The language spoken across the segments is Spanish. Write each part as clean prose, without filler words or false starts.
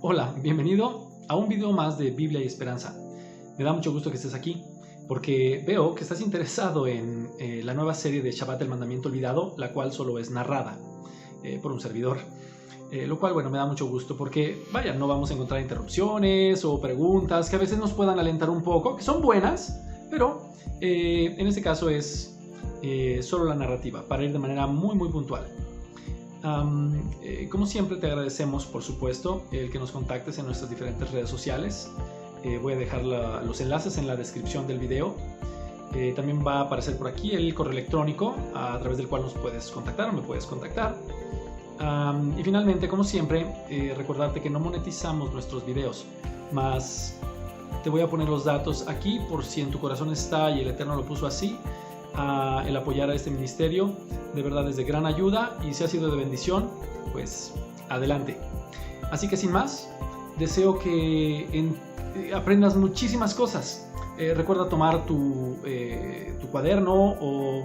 Hola, bienvenido a un video más de Biblia y Esperanza. Me da mucho gusto que estés aquí, porque veo que estás interesado en la nueva serie de Shabbat, el mandamiento olvidado, la cual solo es narrada por un servidor. Lo cual, bueno, me da mucho gusto porque, vaya, no vamos a encontrar interrupciones o preguntas que a veces nos puedan alentar un poco, que son buenas, pero en este caso es solo la narrativa, para ir de manera muy puntual. Como siempre te agradecemos, por supuesto, el que nos contactes en nuestras diferentes redes sociales. Voy a dejar los enlaces en la descripción del video. También va a aparecer por aquí el correo electrónico a través del cual nos puedes contactar o me puedes contactar. Y finalmente, como siempre, recordarte que no monetizamos nuestros videos, más te voy a poner los datos aquí por si en tu corazón está y el Eterno lo puso así. El apoyar a este ministerio de verdad es de gran ayuda, y si ha sido de bendición, pues adelante. Así que sin más, deseo que aprendas muchísimas cosas. Recuerda tomar tu cuaderno o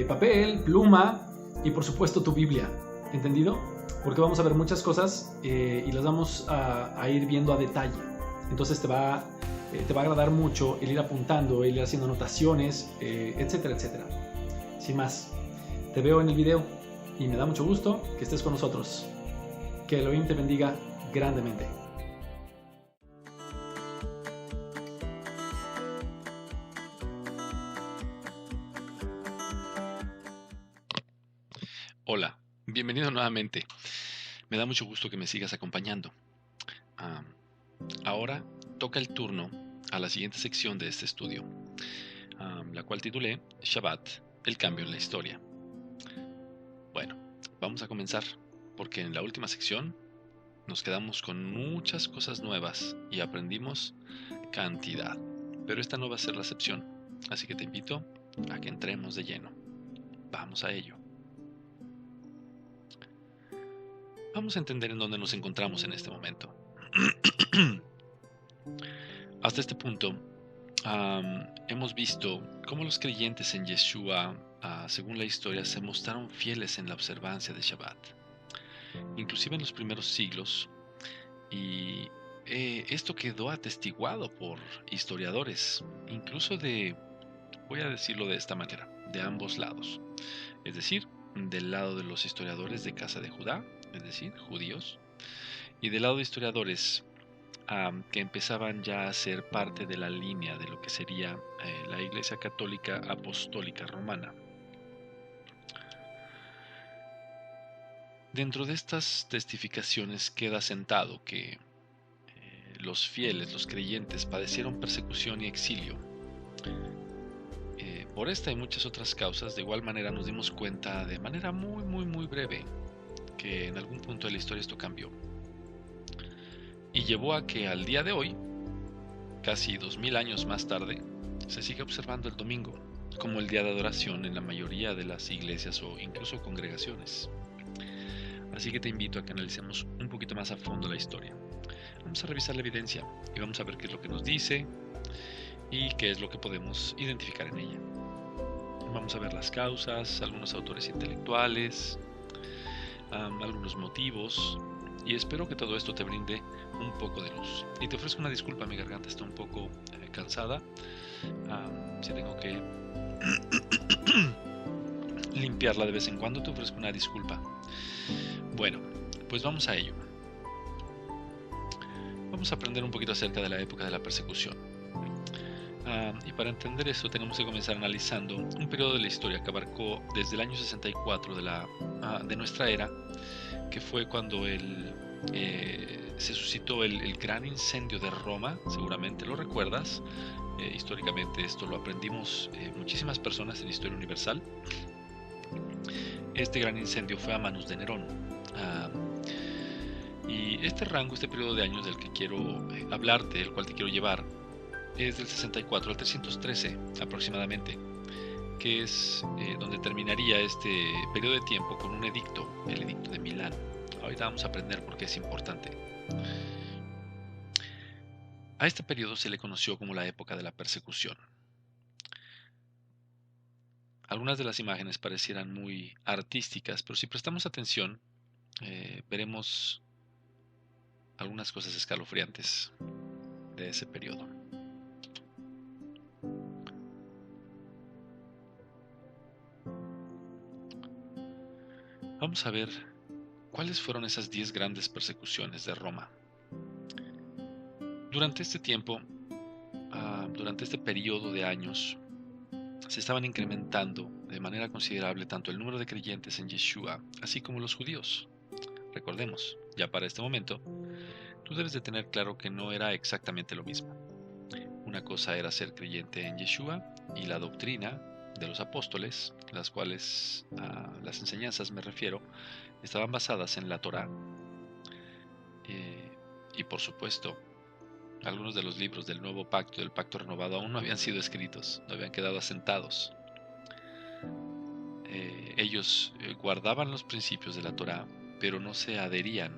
papel, pluma y por supuesto tu Biblia, ¿entendido? Porque vamos a ver muchas cosas y las vamos a ir viendo a detalle. Entonces te va a agradar mucho el ir apuntando, el ir haciendo anotaciones, etcétera, etcétera. Sin más, te veo en el video y me da mucho gusto que estés con nosotros. Que Elohim te bendiga grandemente. Hola, bienvenido nuevamente. Me da mucho gusto que me sigas acompañando. Ahora toca el turno a la siguiente sección de este estudio, la cual titulé Shabbat, el cambio en la historia. Bueno, vamos a comenzar, porque en la última sección nos quedamos con muchas cosas nuevas y aprendimos cantidad. Pero esta no va a ser la excepción, así que te invito a que entremos de lleno. Vamos a ello. Vamos a entender en dónde nos encontramos en este momento. Hasta este punto, hemos visto cómo los creyentes en Yeshua, según la historia, se mostraron fieles en la observancia de Shabbat, inclusive en los primeros siglos, y esto quedó atestiguado por historiadores, incluso voy a decirlo de esta manera, de ambos lados, es decir, del lado de los historiadores de casa de Judá, es decir, judíos, y del lado de historiadores que empezaban ya a ser parte de la línea de lo que sería la Iglesia Católica Apostólica Romana. Dentro de estas testificaciones queda sentado que los fieles, los creyentes, padecieron persecución y exilio. Por esta y muchas otras causas, de igual manera nos dimos cuenta de manera muy breve que en algún punto de la historia esto cambió. Y llevó a que al día de hoy, casi 2000 años más tarde, se sigue observando el domingo como el día de adoración en la mayoría de las iglesias o incluso congregaciones. Así que te invito a que analicemos un poquito más a fondo la historia. Vamos a revisar la evidencia y vamos a ver qué es lo que nos dice y qué es lo que podemos identificar en ella. Vamos a ver las causas, algunos autores intelectuales, algunos motivos, y espero que todo esto te brinde un poco de luz. Y te ofrezco una disculpa, mi garganta está un poco cansada. Si tengo que limpiarla de vez en cuando, te ofrezco una disculpa. Bueno, pues vamos a ello. Vamos a aprender un poquito acerca de la época de la persecución. Y para entender eso tenemos que comenzar analizando un periodo de la historia que abarcó desde el año 64 de nuestra era, que fue cuando se suscitó el gran incendio de Roma. Seguramente lo recuerdas. Históricamente esto lo aprendimos muchísimas personas en Historia Universal. Este gran incendio fue a manos de Nerón. Y este periodo de años del que quiero hablarte, el cual te quiero llevar, es del 64 al 313 aproximadamente, que es donde terminaría este periodo de tiempo con un edicto, el edicto de Milán. Ahorita vamos a aprender por qué es importante. A este periodo se le conoció como la época de la persecución. Algunas de las imágenes parecieran muy artísticas, pero si prestamos atención, veremos algunas cosas escalofriantes de ese periodo. Vamos a ver cuáles fueron esas 10 grandes persecuciones de Roma. Durante este tiempo, durante este periodo de años, se estaban incrementando de manera considerable tanto el número de creyentes en Yeshua, así como los judíos. Recordemos, ya para este momento, tú debes de tener claro que no era exactamente lo mismo. Una cosa era ser creyente en Yeshua y la doctrina de los apóstoles, las cuales, las enseñanzas me refiero, estaban basadas en la Torá. Y por supuesto, algunos de los libros del Nuevo Pacto, del Pacto Renovado, aún no habían sido escritos, no habían quedado asentados. Ellos guardaban los principios de la Torá, pero no se adherían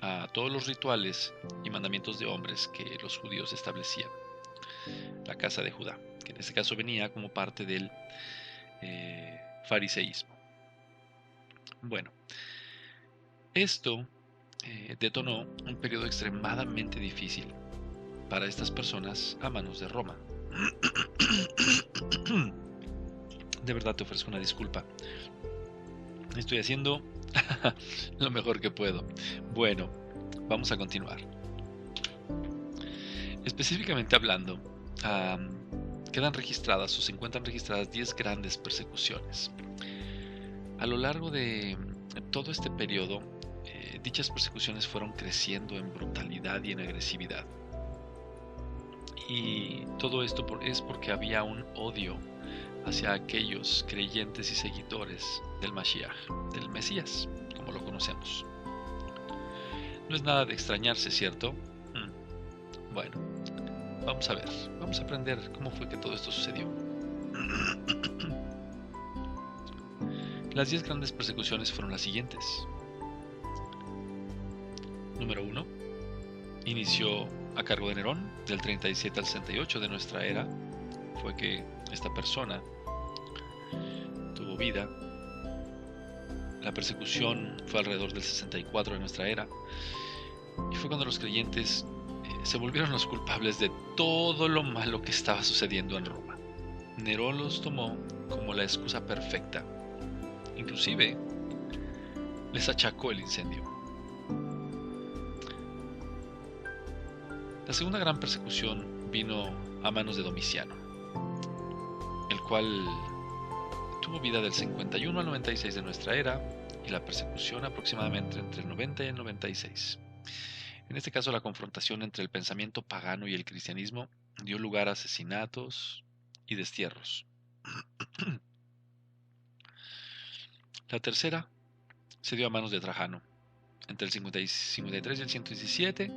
a todos los rituales y mandamientos de hombres que los judíos establecían. La casa de Judá, que en este caso venía como parte del fariseísmo. Bueno, esto detonó un periodo extremadamente difícil para estas personas a manos de Roma. De verdad te ofrezco una disculpa. Estoy haciendo lo mejor que puedo. Bueno, vamos a continuar. Específicamente hablando, quedan registradas o se encuentran registradas 10 grandes persecuciones. A lo largo de todo este periodo, dichas persecuciones fueron creciendo en brutalidad y en agresividad. Y todo esto es porque había un odio hacia aquellos creyentes y seguidores del Mashiach, del Mesías, como lo conocemos. No es nada de extrañarse, ¿cierto? Bueno, vamos a ver, vamos a aprender cómo fue que todo esto sucedió. Las 10 grandes persecuciones fueron las siguientes. Número 1. Inició a cargo de Nerón, del 37 al 68 de nuestra era. Fue que esta persona tuvo vida. La persecución fue alrededor del 64 de nuestra era. Y fue cuando los creyentes se volvieron los culpables de todo lo malo que estaba sucediendo en Roma. Nerón los tomó como la excusa perfecta. Inclusive les achacó el incendio. La segunda gran persecución vino a manos de Domiciano, el cual tuvo vida del 51 al 96 de nuestra era y la persecución aproximadamente entre el 90 y el 96. En este caso, la confrontación entre el pensamiento pagano y el cristianismo dio lugar a asesinatos y destierros. La tercera se dio a manos de Trajano. Entre el 53 y el 117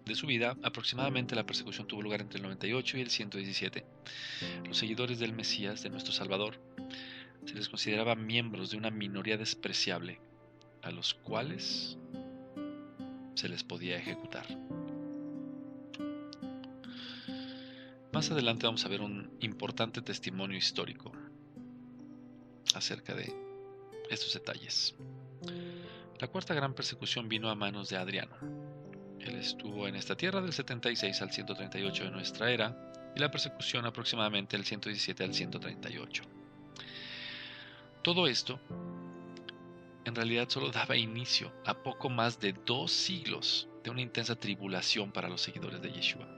de su vida, aproximadamente la persecución tuvo lugar entre el 98 y el 117. Los seguidores del Mesías, de nuestro Salvador, se les consideraba miembros de una minoría despreciable, a los cuales se les podía ejecutar. Más adelante vamos a ver un importante testimonio histórico acerca de estos detalles. La cuarta gran persecución vino a manos de Adriano. Él estuvo en esta tierra del 76 al 138 de nuestra era y la persecución aproximadamente del 117 al 138. Todo esto en realidad solo daba inicio a poco más de 2 siglos de una intensa tribulación para los seguidores de Yeshua,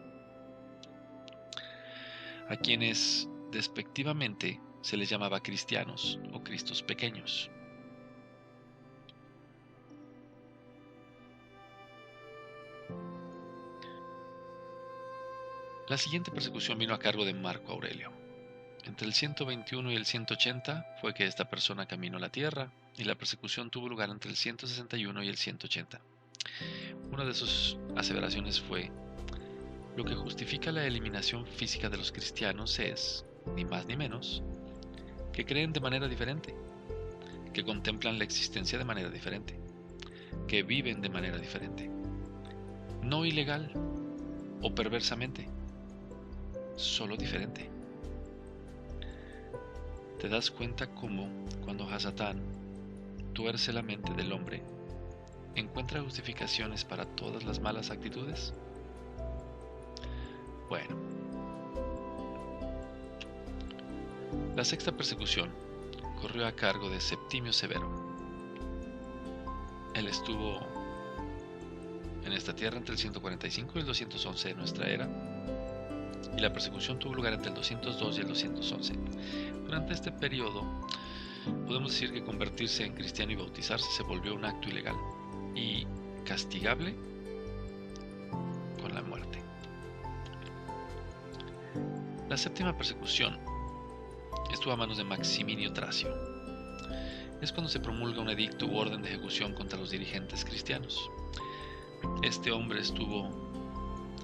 a quienes despectivamente se les llamaba cristianos o cristos pequeños. La siguiente persecución vino a cargo de Marco Aurelio. Entre el 121 y el 180 fue que esta persona caminó la tierra y la persecución tuvo lugar entre el 161 y el 180. Una de sus aseveraciones fue: lo que justifica la eliminación física de los cristianos es, ni más ni menos, que creen de manera diferente, que contemplan la existencia de manera diferente, que viven de manera diferente, no ilegal o perversamente, solo diferente. ¿Te das cuenta cómo, cuando Hasatán tuerce la mente del hombre, ¿encuentra justificaciones para todas las malas actitudes? Bueno, la sexta persecución corrió a cargo de Septimio Severo. Él estuvo en esta tierra entre el 145 y el 211 de nuestra era, y la persecución tuvo lugar entre el 202 y el 211. Durante este periodo, podemos decir que convertirse en cristiano y bautizarse se volvió un acto ilegal y castigable con la muerte. La séptima persecución estuvo a manos de Maximinio Tracio. Es cuando se promulga un edicto u orden de ejecución contra los dirigentes cristianos. Este hombre estuvo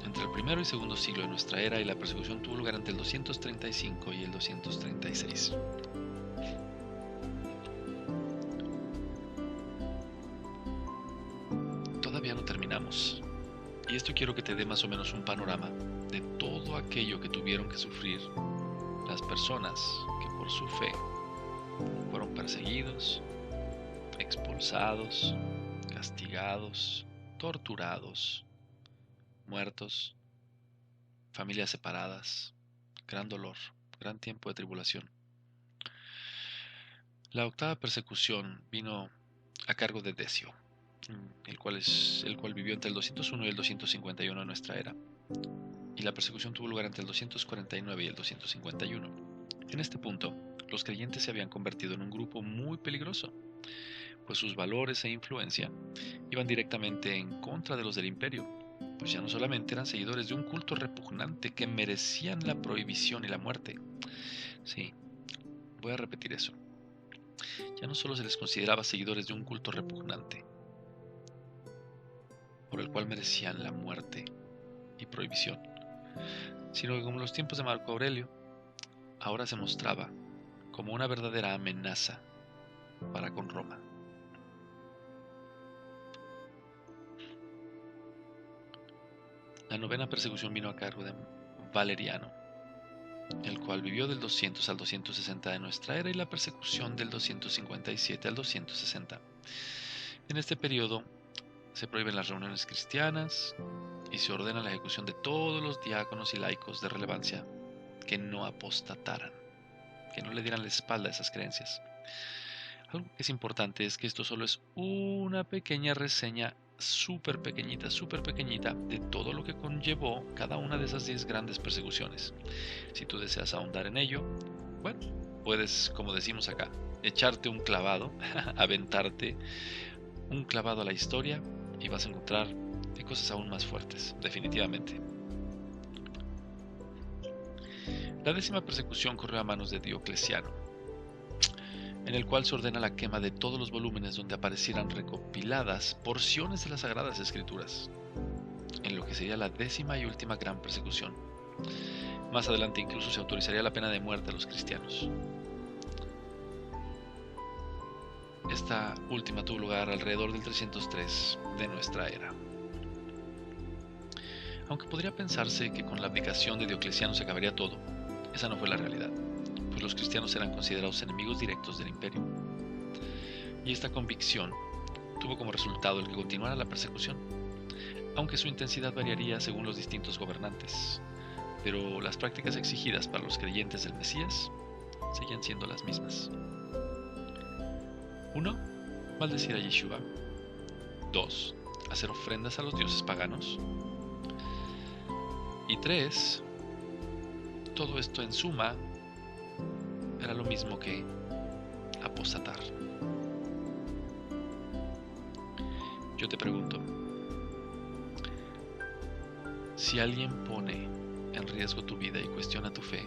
entre el primero y segundo siglo de nuestra era, y la persecución tuvo lugar entre el 235 y el 236. Todavía no terminamos, y esto quiero que te dé más o menos un panorama de todo aquello que tuvieron que sufrir las personas que por su fe fueron perseguidos, expulsados, castigados, torturados, muertos, familias separadas, gran dolor, gran tiempo de tribulación. La octava persecución vino a cargo de Decio, el cual vivió entre el 201 y el 251 de nuestra era, y la persecución tuvo lugar entre el 249 y el 251. En este punto, los creyentes se habían convertido en un grupo muy peligroso, pues sus valores e influencia iban directamente en contra de los del imperio, pues ya no solamente eran seguidores de un culto repugnante que merecían la prohibición y la muerte. Sí, voy a repetir eso. Ya no solo se les consideraba seguidores de un culto repugnante, por el cual merecían la muerte y prohibición, sino que como en los tiempos de Marco Aurelio, ahora se mostraba como una verdadera amenaza para con Roma. La novena persecución vino a cargo de Valeriano, el cual vivió del 200 al 260 de nuestra era, y la persecución del 257 al 260. En este periodo se prohíben las reuniones cristianas y se ordena la ejecución de todos los diáconos y laicos de relevancia que no apostataran, que no le dieran la espalda a esas creencias. Algo que es importante es que esto solo es una pequeña reseña súper pequeñita de todo lo que conllevó cada una de esas 10 grandes persecuciones. Si tú deseas ahondar en ello, bueno, puedes, como decimos acá, echarte un clavado, aventarte un clavado a la historia, y vas a encontrar cosas aún más fuertes, definitivamente. La décima persecución corrió a manos de Diocleciano, en el cual se ordena la quema de todos los volúmenes donde aparecieran recopiladas porciones de las Sagradas Escrituras, en lo que sería la décima y última gran persecución. Más adelante incluso se autorizaría la pena de muerte a los cristianos. Esta última tuvo lugar alrededor del 303 de nuestra era. Aunque podría pensarse que con la abdicación de Diocleciano se acabaría todo, esa no fue la realidad, pues los cristianos eran considerados enemigos directos del imperio. Y esta convicción tuvo como resultado el que continuara la persecución, aunque su intensidad variaría según los distintos gobernantes, pero las prácticas exigidas para los creyentes del Mesías seguían siendo las mismas. 1. Maldecir a Yeshua. 2. Hacer ofrendas a los dioses paganos. Y 3. Todo esto en suma era lo mismo que apostatar. Yo te pregunto, si alguien pone en riesgo tu vida y cuestiona tu fe,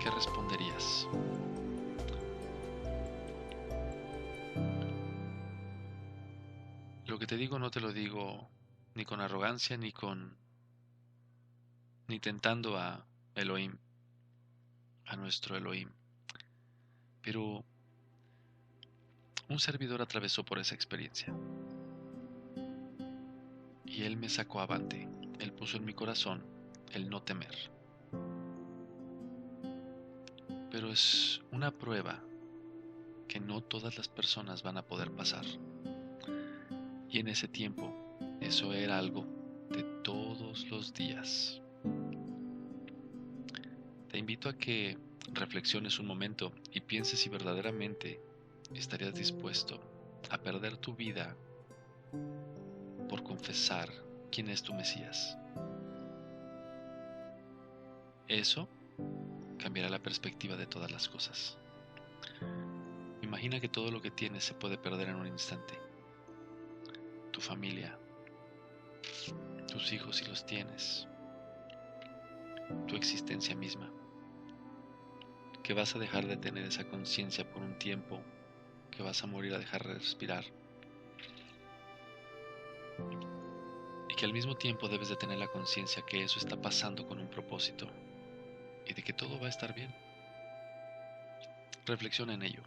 ¿qué responderías? Lo que te digo no te lo digo ni con arrogancia ni tentando a Elohim, a nuestro Elohim. Pero un servidor atravesó por esa experiencia y él me sacó avante. Él puso en mi corazón el no temer. Pero es una prueba que no todas las personas van a poder pasar. Y en ese tiempo, eso era algo de todos los días. Te invito a que reflexiones un momento y pienses si verdaderamente estarías dispuesto a perder tu vida por confesar quién es tu Mesías. Eso cambiará la perspectiva de todas las cosas. Imagina que todo lo que tienes se puede perder en un instante. Tu familia, tus hijos si los tienes, tu existencia misma. Que vas a dejar de tener esa conciencia por un tiempo, que vas a morir a dejar de respirar. Y que al mismo tiempo debes de tener la conciencia que eso está pasando con un propósito y de que todo va a estar bien. Reflexiona en ello.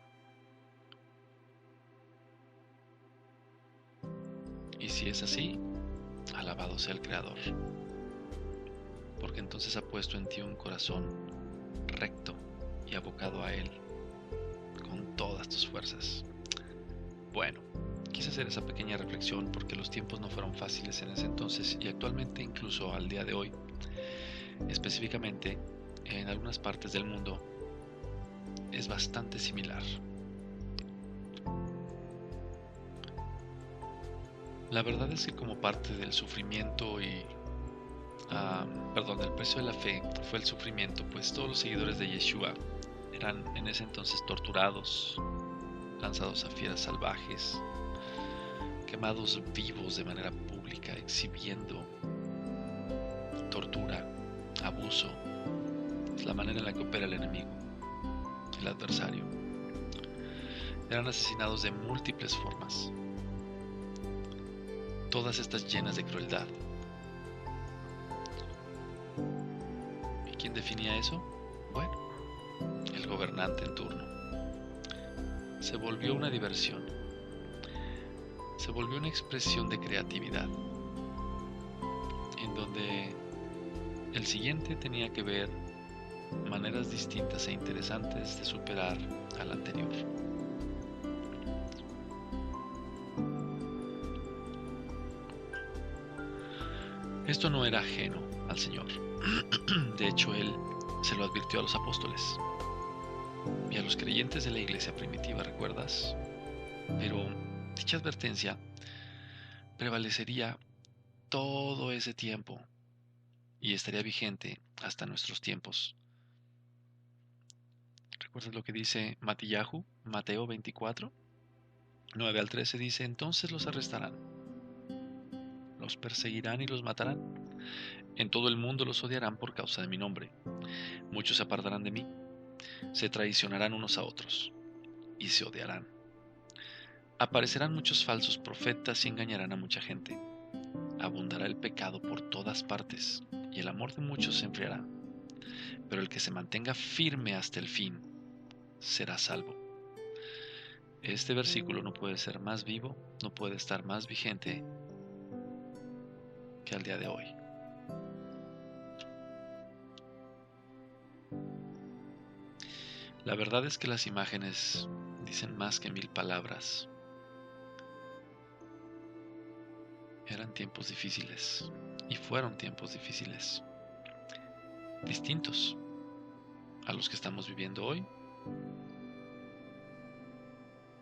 Y si es así, alabado sea el Creador, porque entonces ha puesto en ti un corazón recto y abocado a Él con todas tus fuerzas. Bueno, quise hacer esa pequeña reflexión porque los tiempos no fueron fáciles en ese entonces y actualmente, incluso al día de hoy, específicamente en algunas partes del mundo, es bastante similar. La verdad es que como parte del sufrimiento del precio de la fe fue el sufrimiento, pues todos los seguidores de Yeshua eran en ese entonces torturados, lanzados a fieras salvajes, quemados vivos de manera pública, exhibiendo tortura, abuso. Es la manera en la que opera el enemigo, el adversario. Eran asesinados de múltiples formas, todas estas llenas de crueldad. ¿Y quién definía eso? Bueno, el gobernante en turno. Se volvió una diversión, se volvió una expresión de creatividad, en donde el siguiente tenía que ver maneras distintas e interesantes de superar al anterior. Esto no era ajeno al Señor. De hecho, Él se lo advirtió a los apóstoles y a los creyentes de la iglesia primitiva, ¿recuerdas? Pero dicha advertencia prevalecería todo ese tiempo y estaría vigente hasta nuestros tiempos. ¿Recuerdas lo que dice Mateo 24? 9 al 13 dice: entonces los arrestarán, los perseguirán y los matarán. En todo el mundo los odiarán por causa de mi nombre. Muchos se apartarán de mí, se traicionarán unos a otros y se odiarán. Aparecerán muchos falsos profetas y engañarán a mucha gente. Abundará el pecado por todas partes y el amor de muchos se enfriará. Pero el que se mantenga firme hasta el fin será salvo. Este versículo no puede ser más vivo, no puede estar más vigente que al día de hoy. La verdad es que las imágenes dicen más que 1000 palabras. Eran tiempos difíciles y fueron tiempos difíciles, distintos a los que estamos viviendo hoy,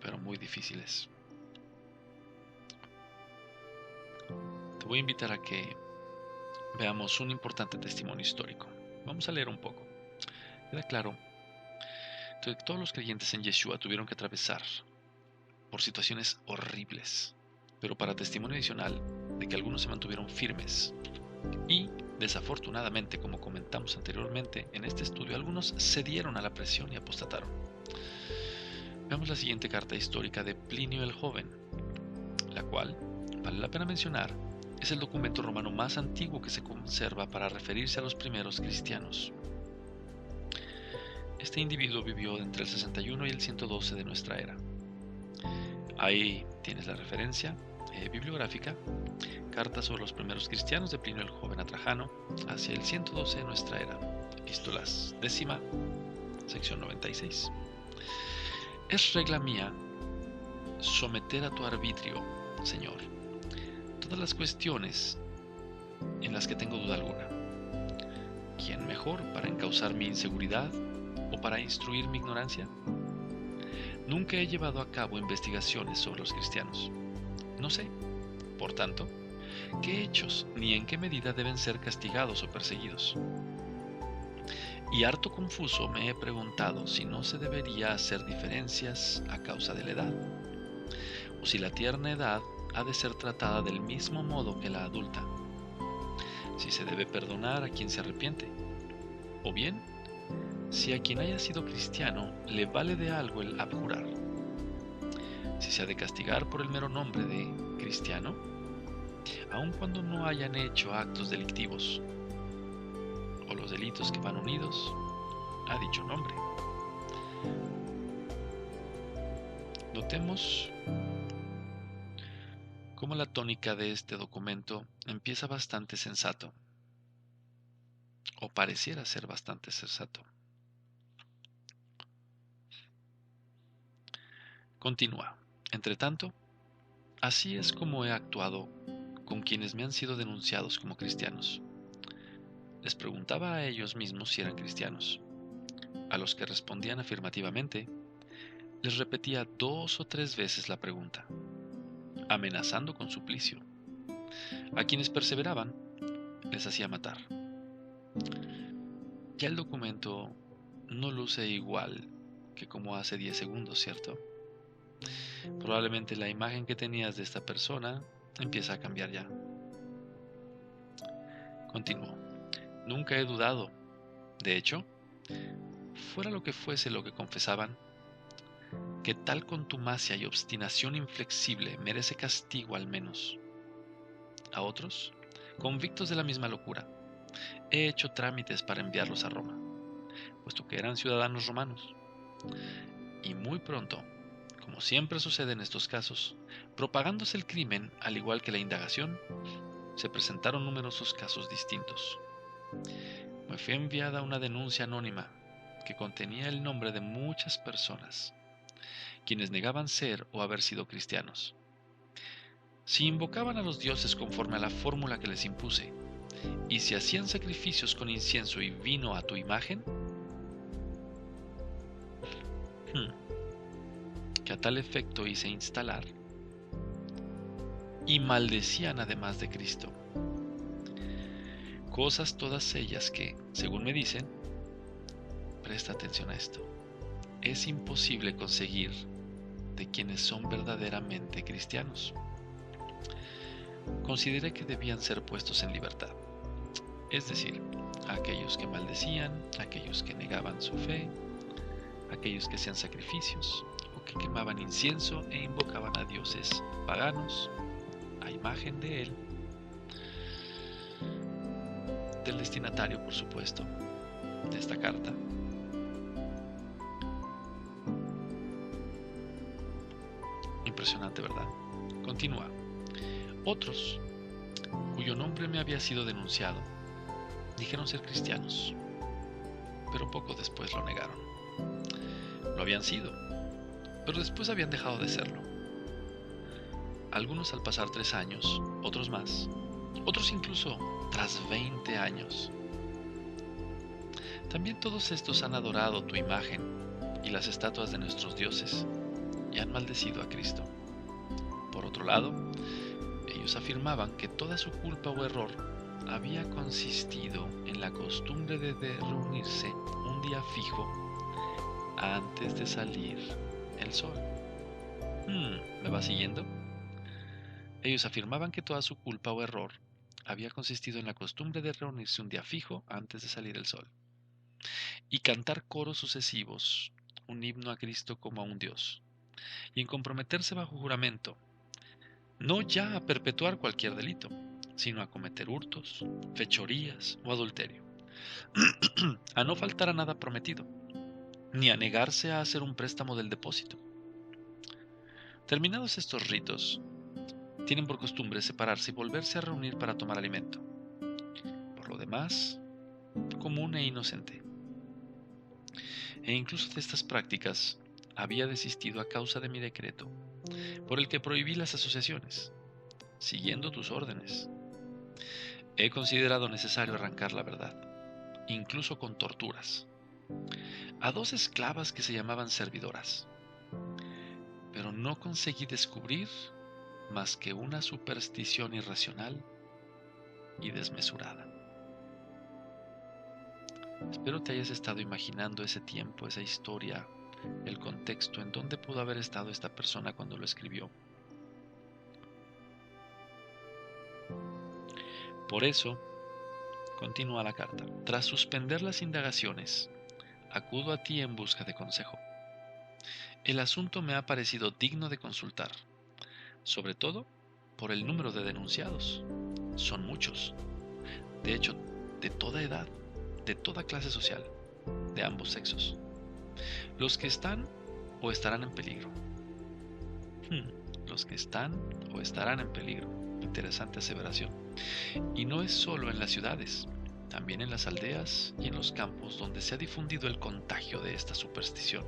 pero muy difíciles. Te voy a invitar a que veamos un importante testimonio histórico. Vamos a leer un poco. Queda claro que todos los creyentes en Yeshua tuvieron que atravesar por situaciones horribles, pero para testimonio adicional de que algunos se mantuvieron firmes y, desafortunadamente, como comentamos anteriormente en este estudio, algunos cedieron a la presión y apostataron. Veamos la siguiente carta histórica de Plinio el Joven, la cual, vale la pena mencionar, es el documento romano más antiguo que se conserva para referirse a los primeros cristianos. Este individuo vivió entre el 61 y el 112 de nuestra era. Ahí tienes la referencia bibliográfica, Carta sobre los primeros cristianos de Plinio el Joven a Trajano, hacia el 112 de nuestra era, Epístolas 10, sección 96. Es regla mía someter a tu arbitrio, Señor, todas las cuestiones en las que tengo duda alguna. ¿Quién mejor para encauzar mi inseguridad o para instruir mi ignorancia? Nunca he llevado a cabo investigaciones sobre los cristianos. No sé, por tanto, qué hechos ni en qué medida deben ser castigados o perseguidos. Y harto confuso me he preguntado si no se debería hacer diferencias a causa de la edad, o si la tierna edad ha de ser tratada del mismo modo que la adulta, si se debe perdonar a quien se arrepiente, o bien, si a quien haya sido cristiano le vale de algo el abjurar, si se ha de castigar por el mero nombre de cristiano, aun cuando no hayan hecho actos delictivos, o los delitos que van unidos a dicho nombre. Notemos cómo la tónica de este documento empieza bastante sensato, o pareciera ser bastante sensato. Continúa. Entretanto, así es como he actuado con quienes me han sido denunciados como cristianos. Les preguntaba a ellos mismos si eran cristianos. A los que respondían afirmativamente, les repetía 2 o 3 veces la pregunta, amenazando con suplicio. A quienes perseveraban, les hacía matar. Ya el documento no luce igual que como hace 10 segundos, ¿cierto? Probablemente la imagen que tenías de esta persona empieza a cambiar ya. Continúo. Nunca he dudado. De hecho, fuera lo que fuese lo que confesaban, que tal contumacia y obstinación inflexible merece castigo al menos. A otros, convictos de la misma locura, he hecho trámites para enviarlos a Roma, puesto que eran ciudadanos romanos. Y muy pronto, como siempre sucede en estos casos, propagándose el crimen al igual que la indagación, se presentaron numerosos casos distintos. Me fue enviada una denuncia anónima que contenía el nombre de muchas personas, quienes negaban ser o haber sido cristianos. Si invocaban a los dioses conforme a la fórmula que les impuse, y si hacían sacrificios con incienso y vino a tu imagen, que a tal efecto hice instalar, y maldecían además de Cristo. Cosas todas ellas que, según me dicen, presta atención a esto, es imposible conseguir de quienes son verdaderamente cristianos. Consideré que debían ser puestos en libertad, es decir, aquellos que maldecían, aquellos que negaban su fe, aquellos que hacían sacrificios o que quemaban incienso e invocaban a dioses paganos a imagen de él, del destinatario, por supuesto, de esta carta. Impresionante, ¿verdad? Continúa. Otros, cuyo nombre me había sido denunciado, dijeron ser cristianos, pero poco después lo negaron. Lo habían sido, pero después habían dejado de serlo. Algunos al pasar 3 años, otros más, otros incluso tras 20 años. También todos estos han adorado tu imagen y las estatuas de nuestros dioses y han maldecido a Cristo. Por otro lado, ellos afirmaban que toda su culpa o error había consistido en la costumbre de reunirse un día fijo antes de salir el sol. ¿Me va siguiendo? Ellos afirmaban que toda su culpa o error había consistido en la costumbre de reunirse un día fijo antes de salir el sol y cantar coros sucesivos, un himno a Cristo como a un Dios, y en comprometerse bajo juramento, no ya a perpetuar cualquier delito, sino a cometer hurtos, fechorías o adulterio, a no faltar a nada prometido, ni a negarse a hacer un préstamo del depósito. Terminados estos ritos, tienen por costumbre separarse y volverse a reunir para tomar alimento. Por lo demás, común e inocente. E incluso de estas prácticas había desistido a causa de mi decreto, por el que prohibí las asociaciones, siguiendo tus órdenes. He considerado necesario arrancar la verdad, incluso con torturas, a 2 esclavas que se llamaban servidoras, pero no conseguí descubrir más que una superstición irracional y desmesurada. Espero te hayas estado imaginando ese tiempo, esa historia, el contexto en donde pudo haber estado esta persona cuando lo escribió. Por eso, continúa la carta, tras suspender las indagaciones, acudo a ti en busca de consejo. El asunto me ha parecido digno de consultar, sobre todo por el número de denunciados. Son muchos, de hecho, de toda edad, de toda clase social, de ambos sexos. Los que están o estarán en peligro. Los que están o estarán en peligro. Interesante aseveración. Y no es solo en las ciudades, también en las aldeas y en los campos donde se ha difundido el contagio de esta superstición.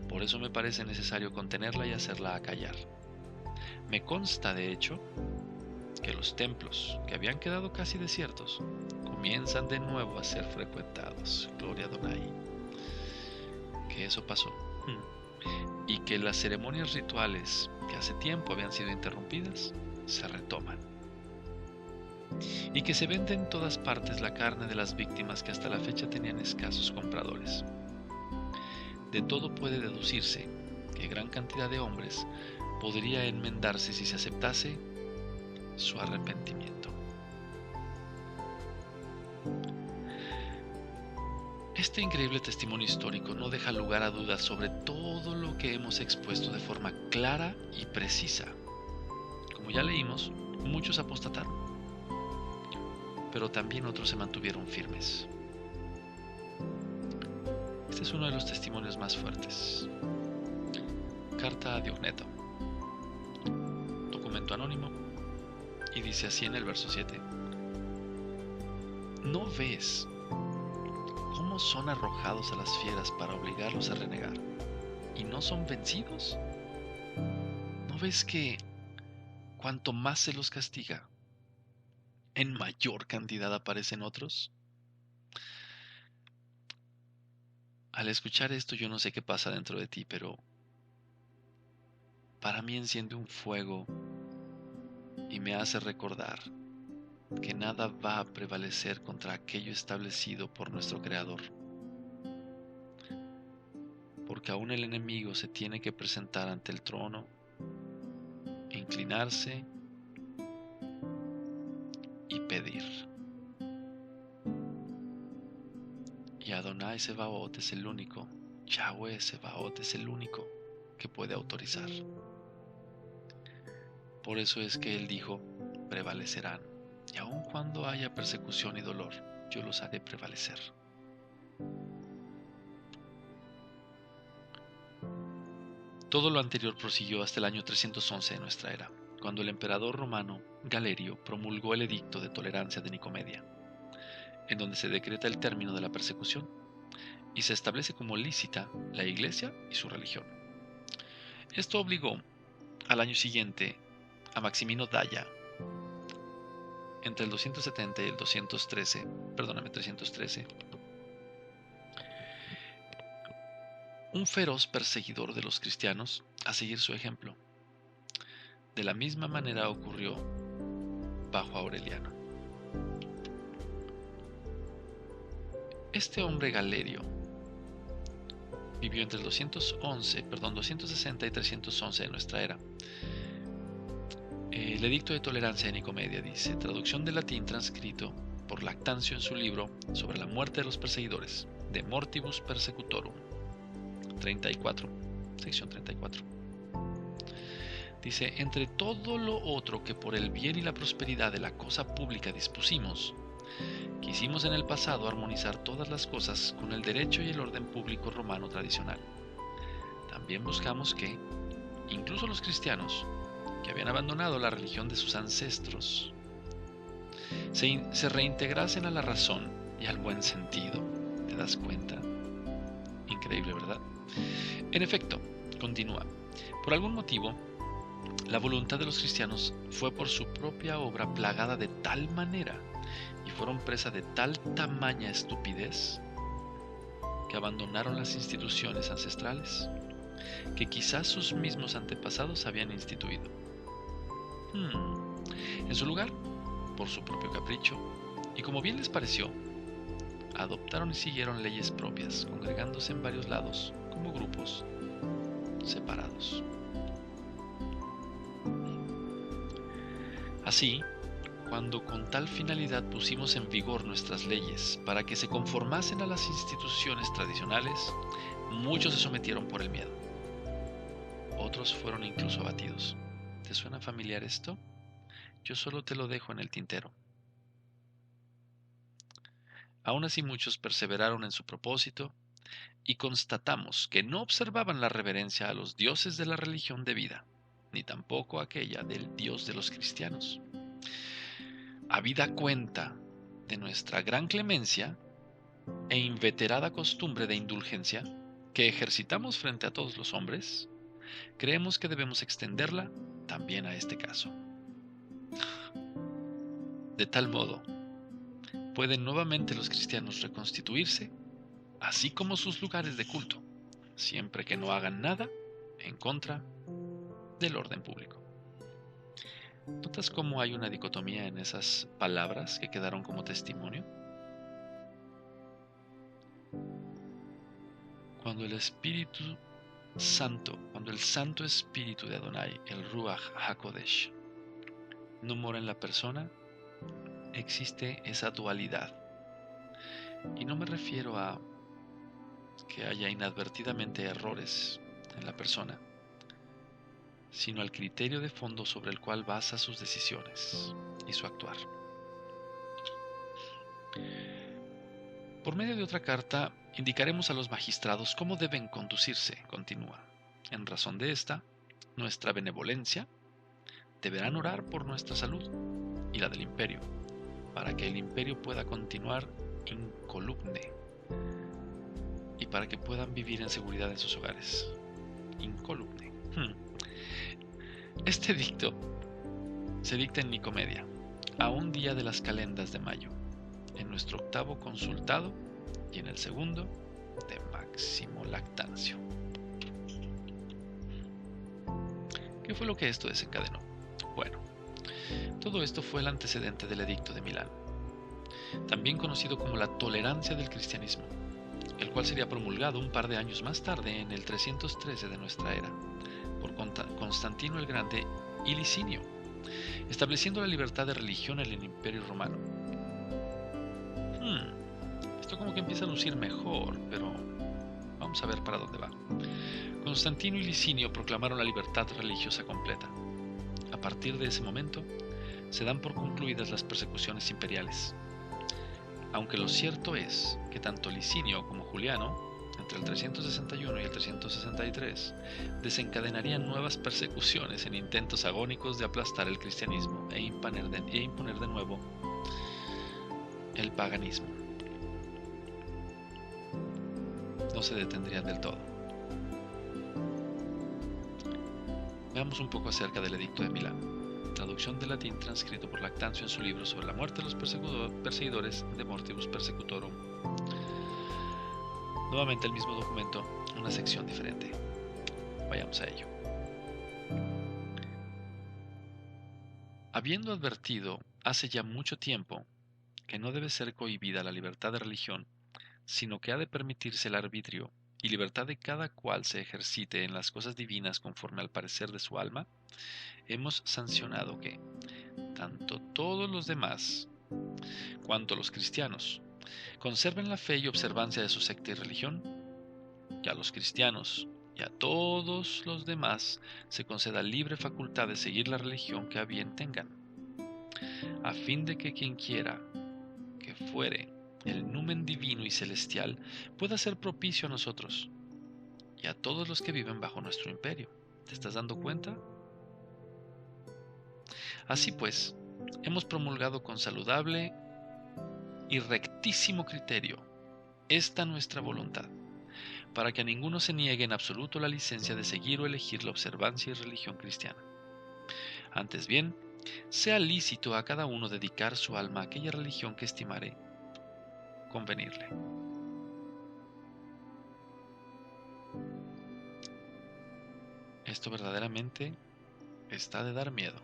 Por eso me parece necesario contenerla y hacerla acallar. Me consta, de hecho, que los templos, que habían quedado casi desiertos, comienzan de nuevo a ser frecuentados. Gloria a Adonai. Que eso pasó. Y que las ceremonias rituales que hace tiempo habían sido interrumpidas, se retoman. Y que se vende en todas partes la carne de las víctimas que hasta la fecha tenían escasos compradores. De todo puede deducirse que gran cantidad de hombres podría enmendarse si se aceptase su arrepentimiento. Este increíble testimonio histórico no deja lugar a dudas sobre todo lo que hemos expuesto de forma clara y precisa. Como ya leímos, muchos apostataron, pero también otros se mantuvieron firmes. Este es uno de los testimonios más fuertes. Carta a Diogneto, documento anónimo, y dice así en el verso 7. ¿No ves cómo son arrojados a las fieras para obligarlos a renegar y no son vencidos? ¿No ves que cuanto más se los castiga, en mayor cantidad aparecen otros? Al escuchar esto yo no sé qué pasa dentro de ti, pero para mí enciende un fuego y me hace recordar que nada va a prevalecer contra aquello establecido por nuestro Creador. Porque aún el enemigo se tiene que presentar ante el trono, inclinarse y pedir. Y Adonai Sebaot es el único, Yahweh Sebaot es el único que puede autorizar. Por eso es que Él dijo, prevalecerán. Y aun cuando haya persecución y dolor, yo los haré prevalecer. Todo lo anterior prosiguió hasta el año 311 de nuestra era, cuando el emperador romano Galerio promulgó el edicto de tolerancia de Nicomedia, en donde se decreta el término de la persecución y se establece como lícita la iglesia y su religión. Esto obligó al año siguiente a Maximino Daia, entre el 270 y el 313, un feroz perseguidor de los cristianos, a seguir su ejemplo. De la misma manera ocurrió bajo Aureliano. Este hombre Galerio vivió entre el 260 y 311 de nuestra era. El edicto de tolerancia de Nicomedia dice, traducción del latín transcrito por Lactancio en su libro sobre la muerte de los perseguidores, De Mortibus Persecutorum, 34, sección 34. Dice, entre todo lo otro que por el bien y la prosperidad de la cosa pública dispusimos, quisimos en el pasado armonizar todas las cosas con el derecho y el orden público romano tradicional. También buscamos que, incluso los cristianos, que habían abandonado la religión de sus ancestros, se reintegrasen a la razón y al buen sentido. ¿Te das cuenta? Increíble, ¿verdad? En efecto, continúa. Por algún motivo, la voluntad de los cristianos fue por su propia obra plagada de tal manera y fueron presa de tal tamaña estupidez que abandonaron las instituciones ancestrales que quizás sus mismos antepasados habían instituido. En su lugar, por su propio capricho, y como bien les pareció, adoptaron y siguieron leyes propias, congregándose en varios lados como grupos separados. Así, cuando con tal finalidad pusimos en vigor nuestras leyes para que se conformasen a las instituciones tradicionales, muchos se sometieron por el miedo. Otros fueron incluso abatidos. ¿Te suena familiar esto? Yo solo te lo dejo en el tintero. Aún así muchos perseveraron en su propósito y constatamos que no observaban la reverencia a los dioses de la religión de vida, ni tampoco aquella del Dios de los cristianos. Habida cuenta de nuestra gran clemencia e inveterada costumbre de indulgencia que ejercitamos frente a todos los hombres, creemos que debemos extenderla también a este caso. De tal modo, pueden nuevamente los cristianos reconstituirse, así como sus lugares de culto, siempre que no hagan nada en contra del orden público. ¿Notas cómo hay una dicotomía en esas palabras que quedaron como testimonio? Cuando el Espíritu Santo, cuando el Santo Espíritu de Adonai, el Ruach HaKodesh, no mora en la persona, existe esa dualidad. Y no me refiero a que haya inadvertidamente errores en la persona, sino al criterio de fondo sobre el cual basa sus decisiones y su actuar. Por medio de otra carta, indicaremos a los magistrados cómo deben conducirse, continúa. En razón de esta, nuestra benevolencia, deberán orar por nuestra salud y la del imperio, para que el imperio pueda continuar incoluble y para que puedan vivir en seguridad en sus hogares. Incoluble. Este edicto se dicta en Nicomedia, a un día de las calendas de mayo, en nuestro octavo consultado y en el segundo de Máximo Lactancio. ¿Qué fue lo que esto desencadenó? Bueno, todo esto fue el antecedente del Edicto de Milán, también conocido como la tolerancia del cristianismo, el cual sería promulgado un par de años más tarde, en el 313 de nuestra era, por Constantino el Grande y Licinio, estableciendo la libertad de religión en el Imperio Romano. Esto como que empieza a lucir mejor, pero vamos a ver para dónde va. Constantino y Licinio proclamaron la libertad religiosa completa. A partir de ese momento, se dan por concluidas las persecuciones imperiales. Aunque lo cierto es que tanto Licinio como Juliano, entre el 361 y el 363, desencadenarían nuevas persecuciones en intentos agónicos de aplastar el cristianismo e imponer de nuevo el paganismo. No se detendrían del todo. Veamos un poco acerca del Edicto de Milán, traducción del latín transcrito por Lactancio en su libro sobre la muerte de los perseguidores de Mortibus Persecutorum. Nuevamente el mismo documento, una sección diferente. Vayamos a ello. Habiendo advertido hace ya mucho tiempo que no debe ser cohibida la libertad de religión, sino que ha de permitirse el arbitrio y libertad de cada cual se ejercite en las cosas divinas conforme al parecer de su alma, hemos sancionado que tanto todos los demás cuanto los cristianos conserven la fe y observancia de su secta y religión, que a los cristianos y a todos los demás se conceda libre facultad de seguir la religión que a bien tengan, a fin de que quien quiera que fuere el numen divino y celestial pueda ser propicio a nosotros y a todos los que viven bajo nuestro imperio. ¿Te estás dando cuenta? Así pues, hemos promulgado con saludable y rectísimo criterio esta nuestra voluntad, para que a ninguno se niegue en absoluto la licencia de seguir o elegir la observancia y religión cristiana. Antes bien, sea lícito a cada uno dedicar su alma a aquella religión que estimare convenirle. Esto verdaderamente está de dar miedo.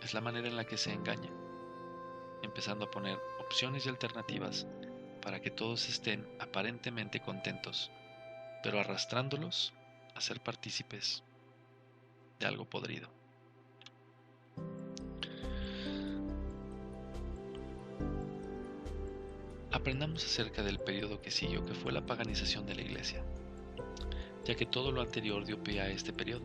Es la manera en la que se engaña, empezando a poner opciones y alternativas para que todos estén aparentemente contentos, pero arrastrándolos a ser partícipes de algo podrido. Aprendamos acerca del periodo que siguió, que fue la paganización de la Iglesia, ya que todo lo anterior dio pie a este periodo.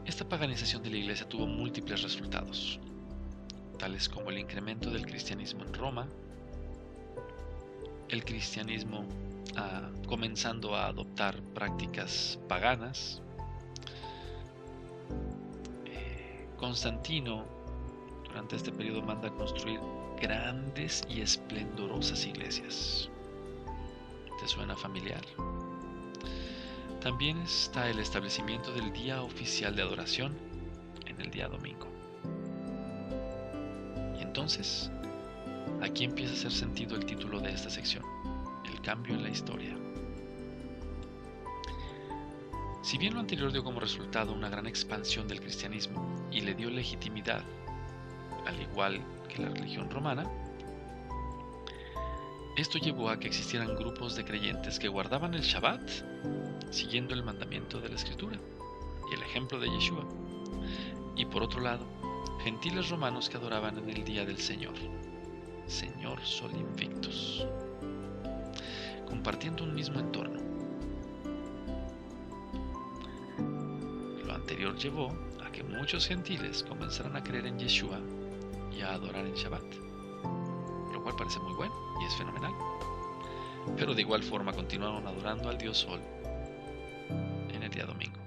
Esta paganización de la Iglesia tuvo múltiples resultados, tales como el incremento del cristianismo en Roma, el cristianismo comenzando a adoptar prácticas paganas, Constantino durante este periodo manda a construir grandes y esplendorosas iglesias. ¿Te suena familiar? También está el establecimiento del día oficial de adoración en el día domingo. Y entonces, aquí empieza a hacer sentido el título de esta sección, el cambio en la historia. Si bien lo anterior dio como resultado una gran expansión del cristianismo y le dio legitimidad, al igual que la religión romana, esto llevó a que existieran grupos de creyentes que guardaban el Shabbat siguiendo el mandamiento de la Escritura y el ejemplo de Yeshua, y por otro lado, gentiles romanos que adoraban en el día del Señor Sol Invictus, compartiendo un mismo entorno. Lo anterior llevó a que muchos gentiles comenzaran a creer en Yeshua y a adorar en Shabbat, lo cual parece muy bueno y es fenomenal, pero de igual forma continuaron adorando al Dios Sol en el día domingo.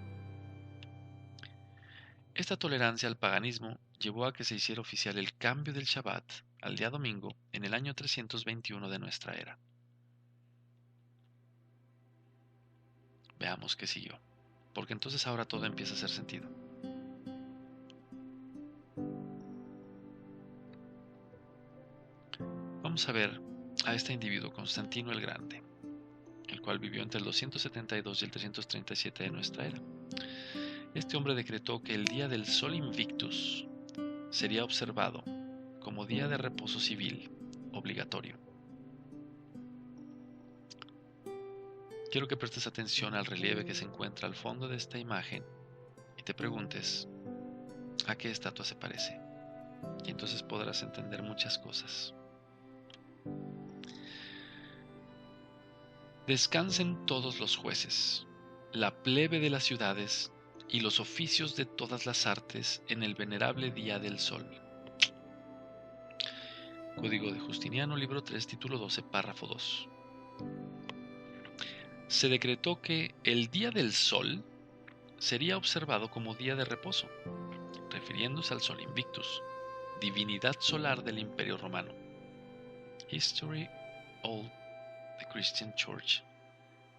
Esta tolerancia al paganismo llevó a que se hiciera oficial el cambio del Shabbat al día domingo en el año 321 de nuestra era. Veamos qué siguió, porque entonces ahora todo empieza a hacer sentido. Vamos a ver a este individuo, Constantino el Grande, el cual vivió entre el 272 y el 337 de nuestra era. Este hombre decretó que el día del Sol Invictus sería observado como día de reposo civil obligatorio. Quiero que prestes atención al relieve que se encuentra al fondo de esta imagen y te preguntes a qué estatua se parece, y entonces podrás entender muchas cosas. Descansen todos los jueces, la plebe de las ciudades y los oficios de todas las artes en el venerable día del Sol. Código de Justiniano, libro 3, título 12, párrafo 2. Se decretó que el día del Sol sería observado como día de reposo, refiriéndose al Sol Invictus, divinidad solar del Imperio Romano. History of the Christian Church,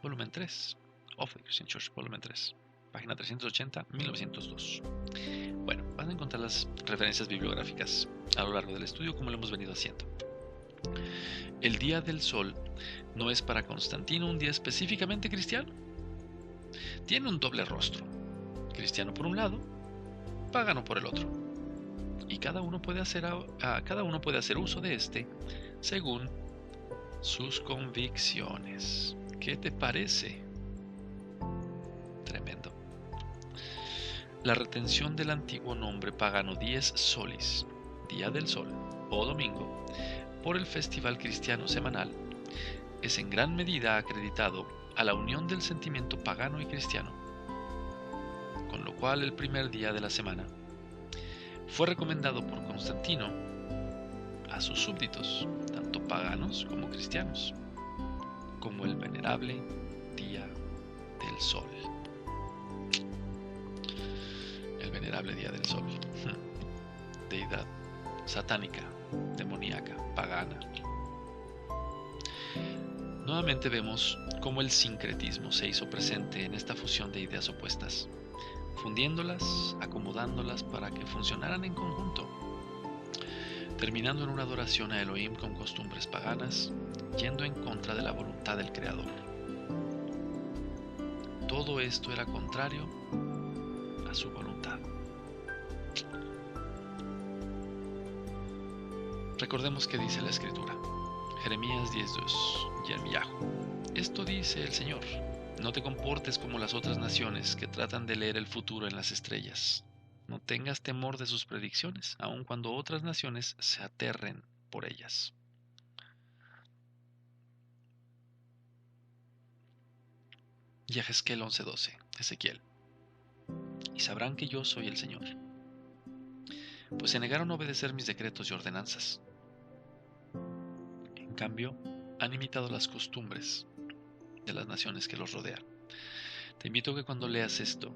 volumen 3, of the Christian Church, volumen 3, página 380, 1902. Bueno, van a encontrar las referencias bibliográficas a lo largo del estudio como lo hemos venido haciendo. El día del Sol no es para Constantino un día específicamente cristiano. Tiene un doble rostro, cristiano por un lado, pagano por el otro, y cada uno puede hacer uso de este según sus convicciones. ¿Qué te parece? Tremendo. La retención del antiguo nombre pagano dies solis, día del sol o domingo, por el festival cristiano semanal, es en gran medida acreditado a la unión del sentimiento pagano y cristiano, con lo cual el primer día de la semana fue recomendado por Constantino a sus súbditos, tanto paganos como cristianos, como el venerable día del sol. El venerable día del sol, deidad satánica, demoníaca, pagana. Nuevamente vemos cómo el sincretismo se hizo presente en esta fusión de ideas opuestas, fundiéndolas, acomodándolas para que funcionaran en conjunto, terminando en una adoración a Elohim con costumbres paganas, yendo en contra de la voluntad del Creador. Todo esto era contrario a su voluntad. Recordemos que dice la Escritura, Jeremías 10:2, Yirmiyahu. Esto dice el Señor: no te comportes como las otras naciones que tratan de leer el futuro en las estrellas. No tengas temor de sus predicciones, aun cuando otras naciones se aterren por ellas. Yehezkel 11:12, Ezequiel. Y sabrán que yo soy el Señor, pues se negaron a obedecer mis decretos y ordenanzas. En cambio, han imitado las costumbres de las naciones que los rodean. Te invito a que cuando leas esto,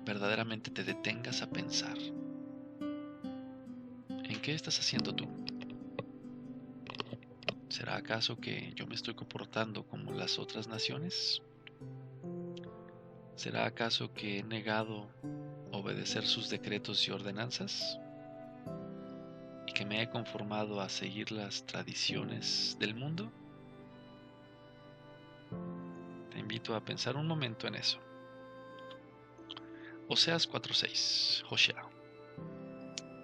verdaderamente te detengas a pensar: ¿en qué estás haciendo tú? ¿Será acaso que yo me estoy comportando como las otras naciones? ¿Será acaso que he negado obedecer sus decretos y ordenanzas? ¿Y que me he conformado a seguir las tradiciones del mundo? Te invito a pensar un momento en eso. Oseas 4:6, Hoshea.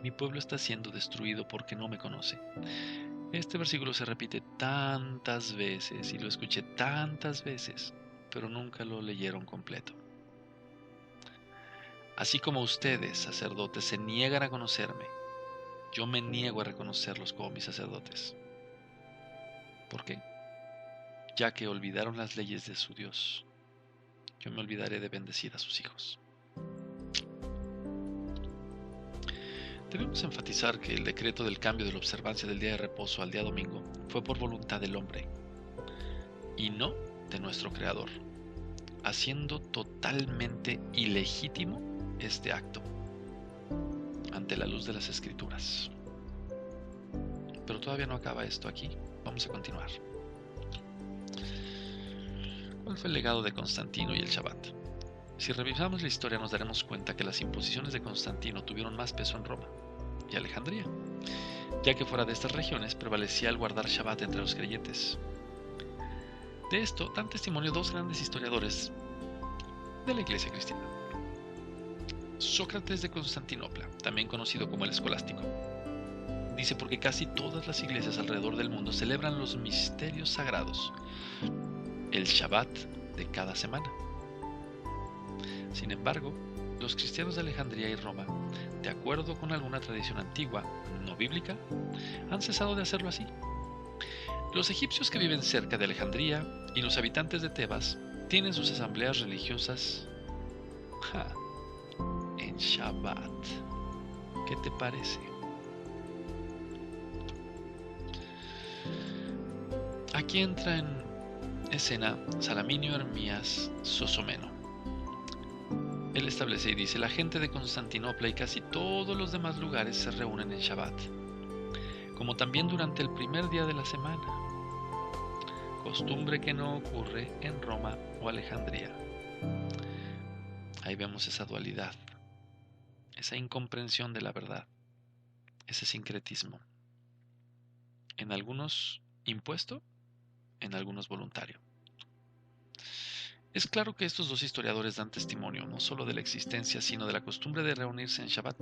Mi pueblo está siendo destruido porque no me conoce. Este versículo se repite tantas veces y lo escuché tantas veces, pero nunca lo leyeron completo. Así como ustedes, sacerdotes, se niegan a conocerme, yo me niego a reconocerlos como mis sacerdotes. ¿Por qué? Ya que olvidaron las leyes de su Dios, yo me olvidaré de bendecir a sus hijos. Debemos enfatizar que el decreto del cambio de la observancia del día de reposo al día domingo fue por voluntad del hombre y no de nuestro Creador, haciendo totalmente ilegítimo este acto ante la luz de las Escrituras. Pero todavía no acaba esto aquí, vamos a continuar. ¿Cuál fue el legado de Constantino y el Shabbat? Si revisamos la historia nos daremos cuenta que las imposiciones de Constantino tuvieron más peso en Roma y Alejandría, ya que fuera de estas regiones prevalecía el guardar Shabbat entre los creyentes. De esto dan testimonio dos grandes historiadores de la Iglesia cristiana. Sócrates de Constantinopla, también conocido como el Escolástico, dice: porque casi todas las iglesias alrededor del mundo celebran los misterios sagrados, el Shabbat de cada semana. Sin embargo, los cristianos de Alejandría y Roma, de acuerdo con alguna tradición antigua, no bíblica, han cesado de hacerlo así. Los egipcios que viven cerca de Alejandría y los habitantes de Tebas tienen sus asambleas religiosas en Shabbat. ¿Qué te parece? Aquí entra en escena Salaminio Hermías Sosomeno. Él establece y dice: la gente de Constantinopla y casi todos los demás lugares se reúnen en Shabbat, como también durante el primer día de la semana, costumbre que no ocurre en Roma o Alejandría. Ahí vemos esa dualidad, esa incomprensión de la verdad, ese sincretismo. En algunos impuesto, en algunos voluntario. Es claro que estos dos historiadores dan testimonio no solo de la existencia, sino de la costumbre de reunirse en Shabbat.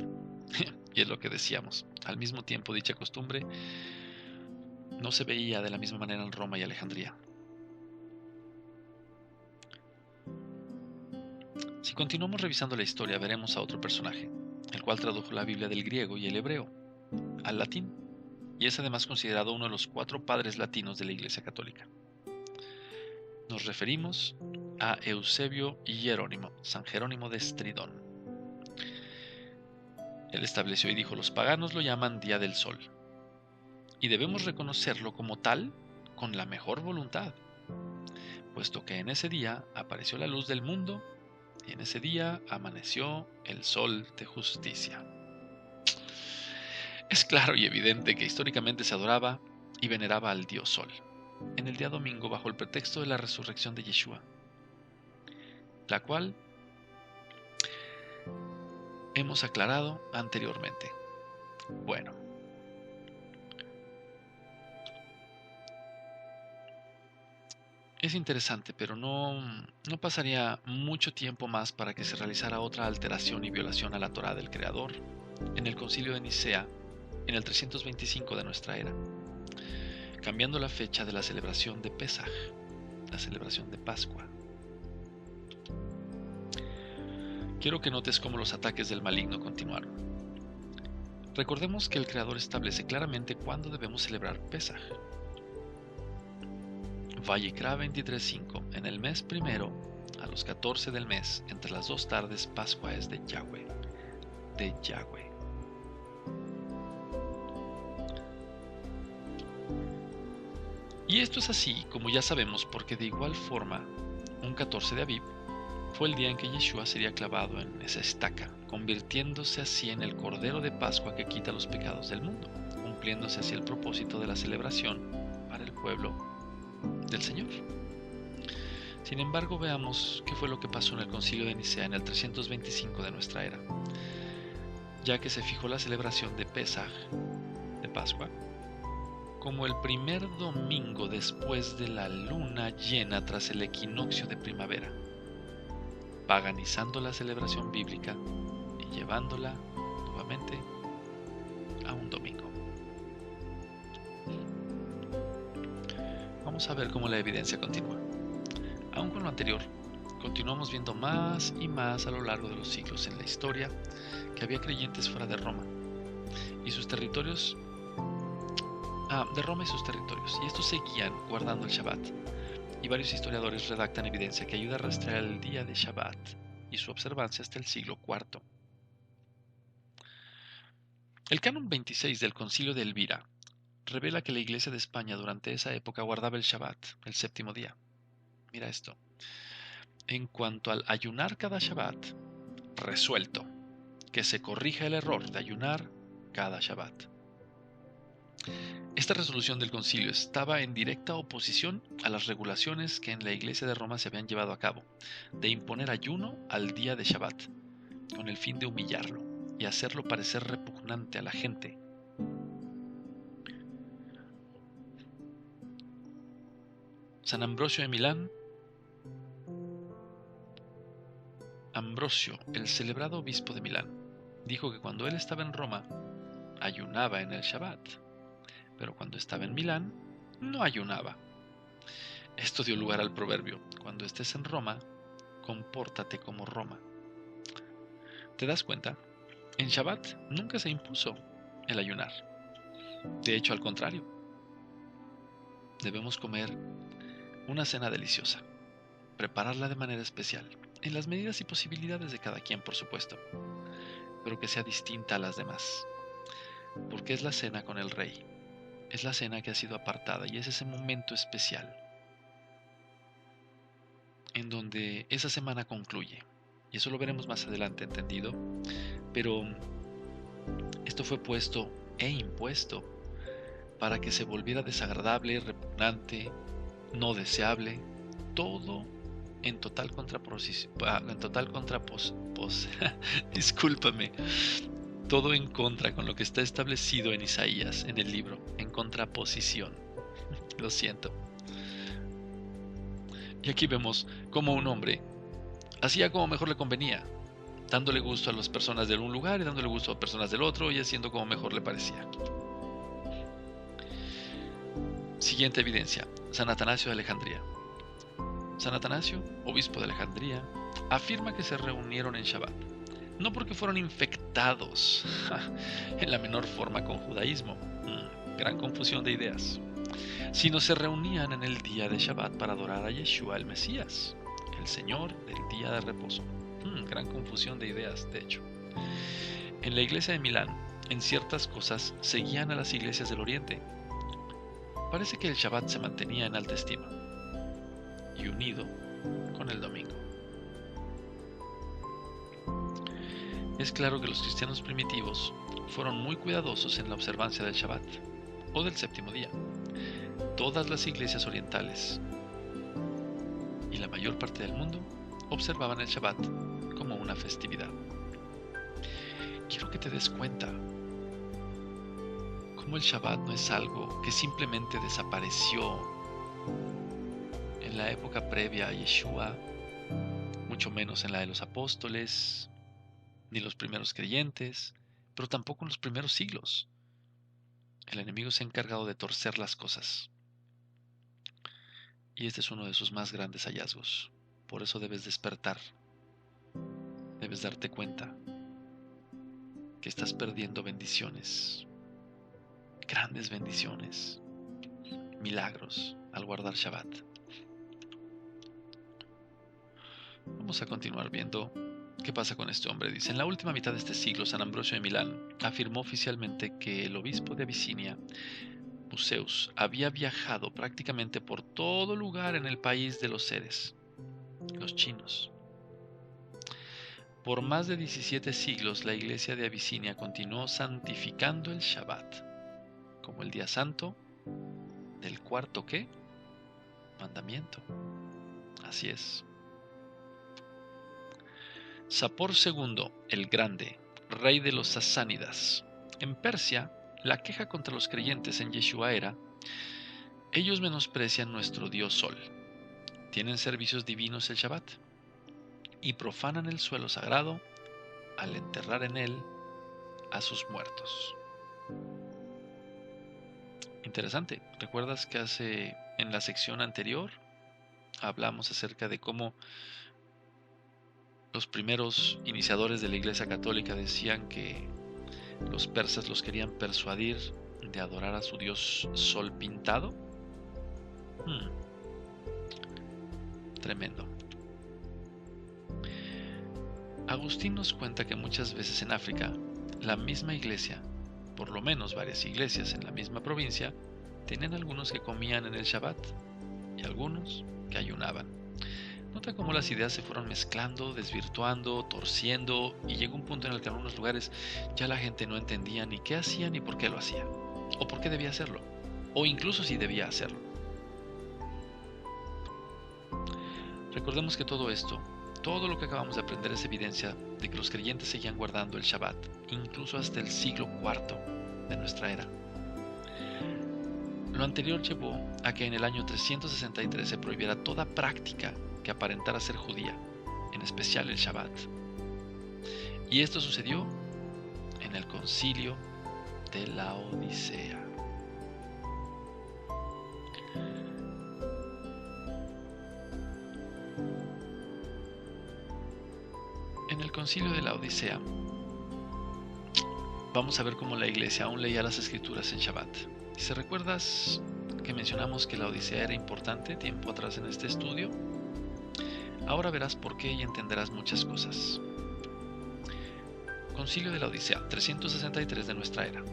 Y es lo que decíamos, al mismo tiempo dicha costumbre no se veía de la misma manera en Roma y Alejandría. Si continuamos revisando la historia, veremos a otro personaje, el cual tradujo la Biblia del griego y el hebreo al latín, y es además considerado uno de los 4 padres latinos de la Iglesia Católica. Nos referimos a Eusebio y Jerónimo, San Jerónimo de Estridón. Él estableció y dijo: los paganos lo llaman Día del Sol, y debemos reconocerlo como tal con la mejor voluntad, puesto que en ese día apareció la luz del mundo y en ese día amaneció el sol de justicia. Es claro y evidente que históricamente se adoraba y veneraba al dios Sol, en el día domingo bajo el pretexto de la resurrección de Yeshua, la cual hemos aclarado anteriormente. Bueno, es interesante, pero no pasaría mucho tiempo más para que se realizara otra alteración y violación a la Torá del Creador en el Concilio de Nicea en el 325 de nuestra era, cambiando la fecha de la celebración de Pesaj, la celebración de Pascua. Quiero que notes cómo los ataques del maligno continuaron. Recordemos que el Creador establece claramente cuándo debemos celebrar Pesaj. Vayikra 23:5, en el mes primero, a los 14 del mes, entre las 2 tardes, Pascua es de Yahweh. De Yahweh. Y esto es así, como ya sabemos, porque de igual forma, un 14 de Aviv fue el día en que Yeshua sería clavado en esa estaca, convirtiéndose así en el Cordero de Pascua que quita los pecados del mundo, cumpliéndose así el propósito de la celebración para el pueblo del Señor. Sin embargo, veamos qué fue lo que pasó en el Concilio de Nicea en el 325 de nuestra era, ya que se fijó la celebración de Pesaj, de Pascua, como el primer domingo después de la luna llena tras el equinoccio de primavera, paganizando la celebración bíblica y llevándola nuevamente a un domingo. Vamos a ver cómo la evidencia continúa. Aún con lo anterior, continuamos viendo más y más a lo largo de los siglos en la historia que había creyentes fuera de Roma y sus territorios, y estos seguían guardando el Shabbat. Y varios historiadores redactan evidencia que ayuda a rastrear el día de Shabbat y su observancia hasta el siglo IV. El Canon 26 del Concilio de Elvira revela que la Iglesia de España durante esa época guardaba el Shabbat, el séptimo día. Mira esto. En cuanto al ayunar cada Shabbat, resuelto que se corrija el error de ayunar cada Shabbat. Esta resolución del concilio estaba en directa oposición a las regulaciones que en la Iglesia de Roma se habían llevado a cabo, de imponer ayuno al día de Shabbat, con el fin de humillarlo y hacerlo parecer repugnante a la gente. San Ambrosio de Milán, Ambrosio, el celebrado obispo de Milán, dijo que cuando él estaba en Roma, ayunaba en el Shabbat, pero cuando estaba en Milán, no ayunaba. Esto dio lugar al proverbio: cuando estés en Roma, compórtate como Roma. ¿Te das cuenta? En Shabbat nunca se impuso el ayunar. De hecho, al contrario, debemos comer una cena deliciosa, prepararla de manera especial, en las medidas y posibilidades de cada quien, por supuesto, pero que sea distinta a las demás, porque es la cena con el Rey. Es la cena que ha sido apartada y es ese momento especial en donde esa semana concluye. Y eso lo veremos más adelante, ¿entendido? Pero esto fue puesto e impuesto para que se volviera desagradable, repugnante, no deseable, todo en total discúlpame, todo en contra con lo que está establecido en Isaías, en el libro, en contraposición. Lo siento. Y aquí vemos cómo un hombre hacía como mejor le convenía, dándole gusto a las personas de un lugar y dándole gusto a personas del otro y haciendo como mejor le parecía. Siguiente evidencia: San Atanasio de Alejandría. San Atanasio, obispo de Alejandría, afirma que se reunieron en Shabbat, no porque fueron infectados en la menor forma con judaísmo, gran confusión de ideas, sino se reunían en el día de Shabbat para adorar a Yeshua el Mesías, el Señor del día de reposo. Gran confusión de ideas, de hecho. En la iglesia de Milán, en ciertas cosas, seguían a las iglesias del Oriente. Parece que el Shabbat se mantenía en alta estima y unido con el domingo. Es claro que los cristianos primitivos fueron muy cuidadosos en la observancia del Shabbat o del séptimo día. todas las iglesias orientales y la mayor parte del mundo observaban el Shabbat como una festividad. Quiero que te des cuenta cómo el Shabbat no es algo que simplemente desapareció en la época previa a Yeshua, mucho menos en la de los apóstoles, ni los primeros creyentes, pero tampoco en los primeros siglos. El enemigo se ha encargado de torcer las cosas. Y este es uno de sus más grandes hallazgos. Por eso debes despertar. Debes darte cuenta que estás perdiendo bendiciones, grandes bendiciones, milagros al guardar Shabbat. Vamos a continuar viendo qué pasa con este hombre. Dice, en la última mitad de este siglo, San Ambrosio de Milán afirmó oficialmente que el obispo de Abisinia, Museus, había viajado prácticamente por todo lugar en el país de los seres, los chinos. Por más de 17 siglos, la iglesia de Abisinia continuó santificando el Shabbat como el día santo del cuarto ¿qué? Mandamiento. Así es. Sapor II, el Grande, rey de los sasánidas. En Persia, la queja contra los creyentes en Yeshua era: ellos menosprecian nuestro Dios Sol, tienen servicios divinos el Shabbat y profanan el suelo sagrado al enterrar en él a sus muertos. Interesante. ¿Recuerdas que en la sección anterior hablamos acerca de cómo los primeros iniciadores de la Iglesia Católica decían que los persas los querían persuadir de adorar a su dios Sol pintado? Tremendo. Agustín nos cuenta que muchas veces en África, la misma iglesia, por lo menos varias iglesias en la misma provincia, tenían algunos que comían en el Shabbat y algunos que ayunaban. Nota cómo las ideas se fueron mezclando, desvirtuando, torciendo, y llegó un punto en el que en algunos lugares ya la gente no entendía ni qué hacía ni por qué lo hacía, o por qué debía hacerlo, o incluso si debía hacerlo. Recordemos que todo esto, todo lo que acabamos de aprender es evidencia de que los creyentes seguían guardando el Shabbat, incluso hasta el siglo IV de nuestra era. Lo anterior llevó a que en el año 363 se prohibiera toda práctica que aparentara ser judía, en especial el Shabbat. Y esto sucedió en el Concilio de la Odisea. En el Concilio de la Odisea vamos a ver cómo la iglesia aún leía las escrituras en Shabbat. Si recuerdas que mencionamos que la Odisea era importante tiempo atrás en este estudio, ahora verás por qué y entenderás muchas cosas. Concilio de la Odisea, 363 de nuestra era.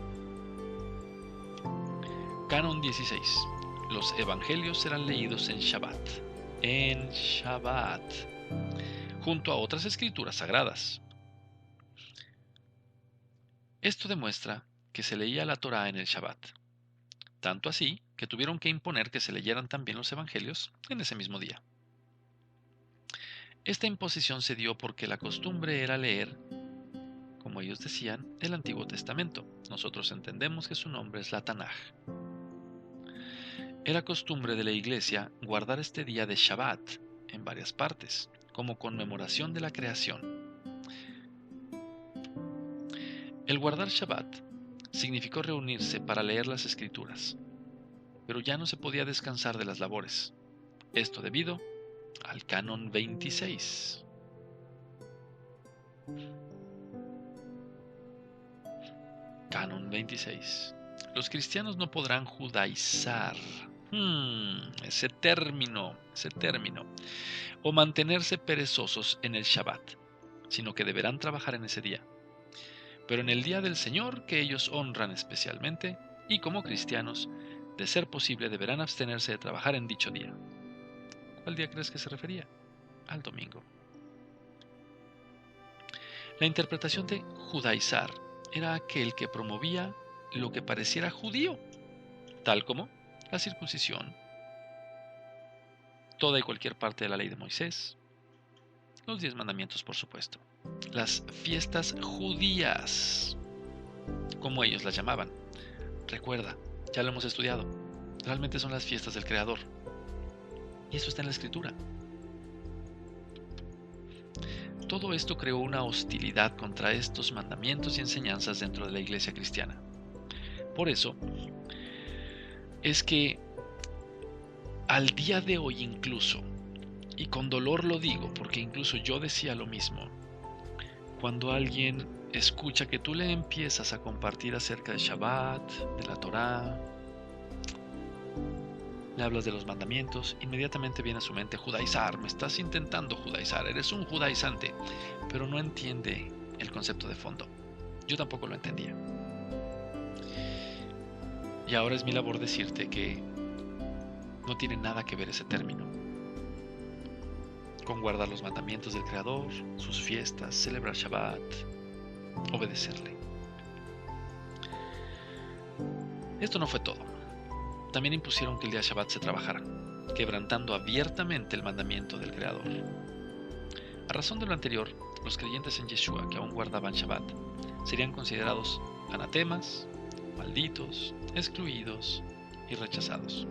Canon 16. Los evangelios serán leídos en Shabbat. En Shabbat. Junto a otras escrituras sagradas. Esto demuestra que se leía la Torá en el Shabbat. Tanto así que tuvieron que imponer que se leyeran también los evangelios en ese mismo día. Esta imposición se dio porque la costumbre era leer, como ellos decían, el Antiguo Testamento. Nosotros entendemos que su nombre es la Tanaj. Era costumbre de la iglesia guardar este día de Shabbat en varias partes, como conmemoración de la creación. El guardar Shabbat significó reunirse para leer las escrituras, pero ya no se podía descansar de las labores. Esto debido al Canon 26. Canon 26. Los cristianos no podrán judaizar. Ese término. O mantenerse perezosos en el Shabbat, sino que deberán trabajar en ese día. Pero en el día del Señor, que ellos honran especialmente, y como cristianos, de ser posible, deberán abstenerse de trabajar en dicho día. ¿Cuál día crees que se refería? Al domingo. La interpretación de judaizar era aquel que promovía lo que pareciera judío, tal como la circuncisión, toda y cualquier parte de la ley de Moisés, los 10 mandamientos, por supuesto, las fiestas judías, como ellos las llamaban. Recuerda, ya lo hemos estudiado, realmente son las fiestas del Creador, y eso está en la Escritura. Todo esto creó una hostilidad contra estos mandamientos y enseñanzas dentro de la iglesia cristiana. Por eso es que al día de hoy incluso, y con dolor lo digo porque incluso yo decía lo mismo, cuando alguien escucha que tú le empiezas a compartir acerca de Shabbat, de la Torá, le hablas de los mandamientos, inmediatamente viene a su mente judaizar, me estás intentando judaizar, eres un judaizante, pero no entiende el concepto de fondo. Yo tampoco lo entendía. Y ahora es mi labor decirte que no tiene nada que ver ese término con guardar los mandamientos del Creador, sus fiestas, celebrar Shabbat, obedecerle. Esto no fue todo. También impusieron que el día Shabbat se trabajara, quebrantando abiertamente el mandamiento del Creador. A razón de lo anterior, los creyentes en Yeshua que aún guardaban Shabbat serían considerados anatemas, malditos, excluidos y rechazados.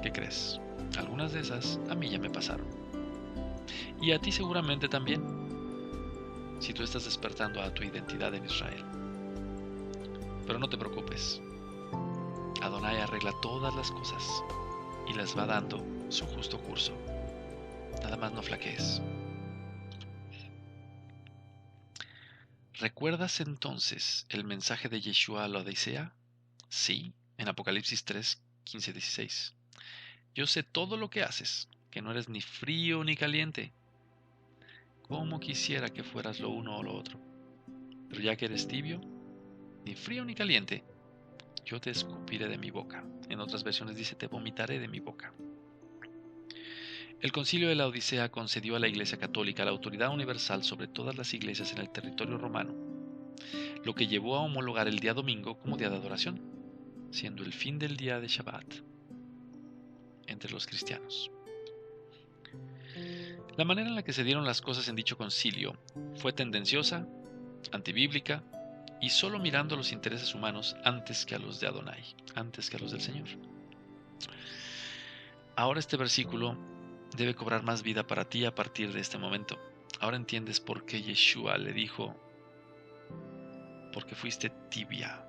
¿Qué crees? Algunas de esas a mí ya me pasaron. Y a ti seguramente también, si tú estás despertando a tu identidad en Israel. Pero no te preocupes. Adonai arregla todas las cosas y les va dando su justo curso. Nada más no flaquees. ¿Recuerdas entonces el mensaje de Yeshua a la Odisea? Sí, en Apocalipsis 3, 15, 16. Yo sé todo lo que haces, que no eres ni frío ni caliente. Cómo quisiera que fueras lo uno o lo otro. Pero ya que eres tibio, ni frío ni caliente, yo te escupiré de mi boca. En otras versiones dice, te vomitaré de mi boca. El Concilio de la Odisea concedió a la Iglesia Católica la autoridad universal sobre todas las iglesias en el territorio romano, lo que llevó a homologar el día domingo como día de adoración, siendo el fin del día de Shabbat entre los cristianos. La manera en la que se dieron las cosas en dicho concilio fue tendenciosa, antibíblica y solo mirando los intereses humanos antes que a los de Adonai, antes que a los del Señor. Ahora este versículo debe cobrar más vida para ti a partir de este momento. Ahora entiendes por qué Yeshua le dijo, porque fuiste tibia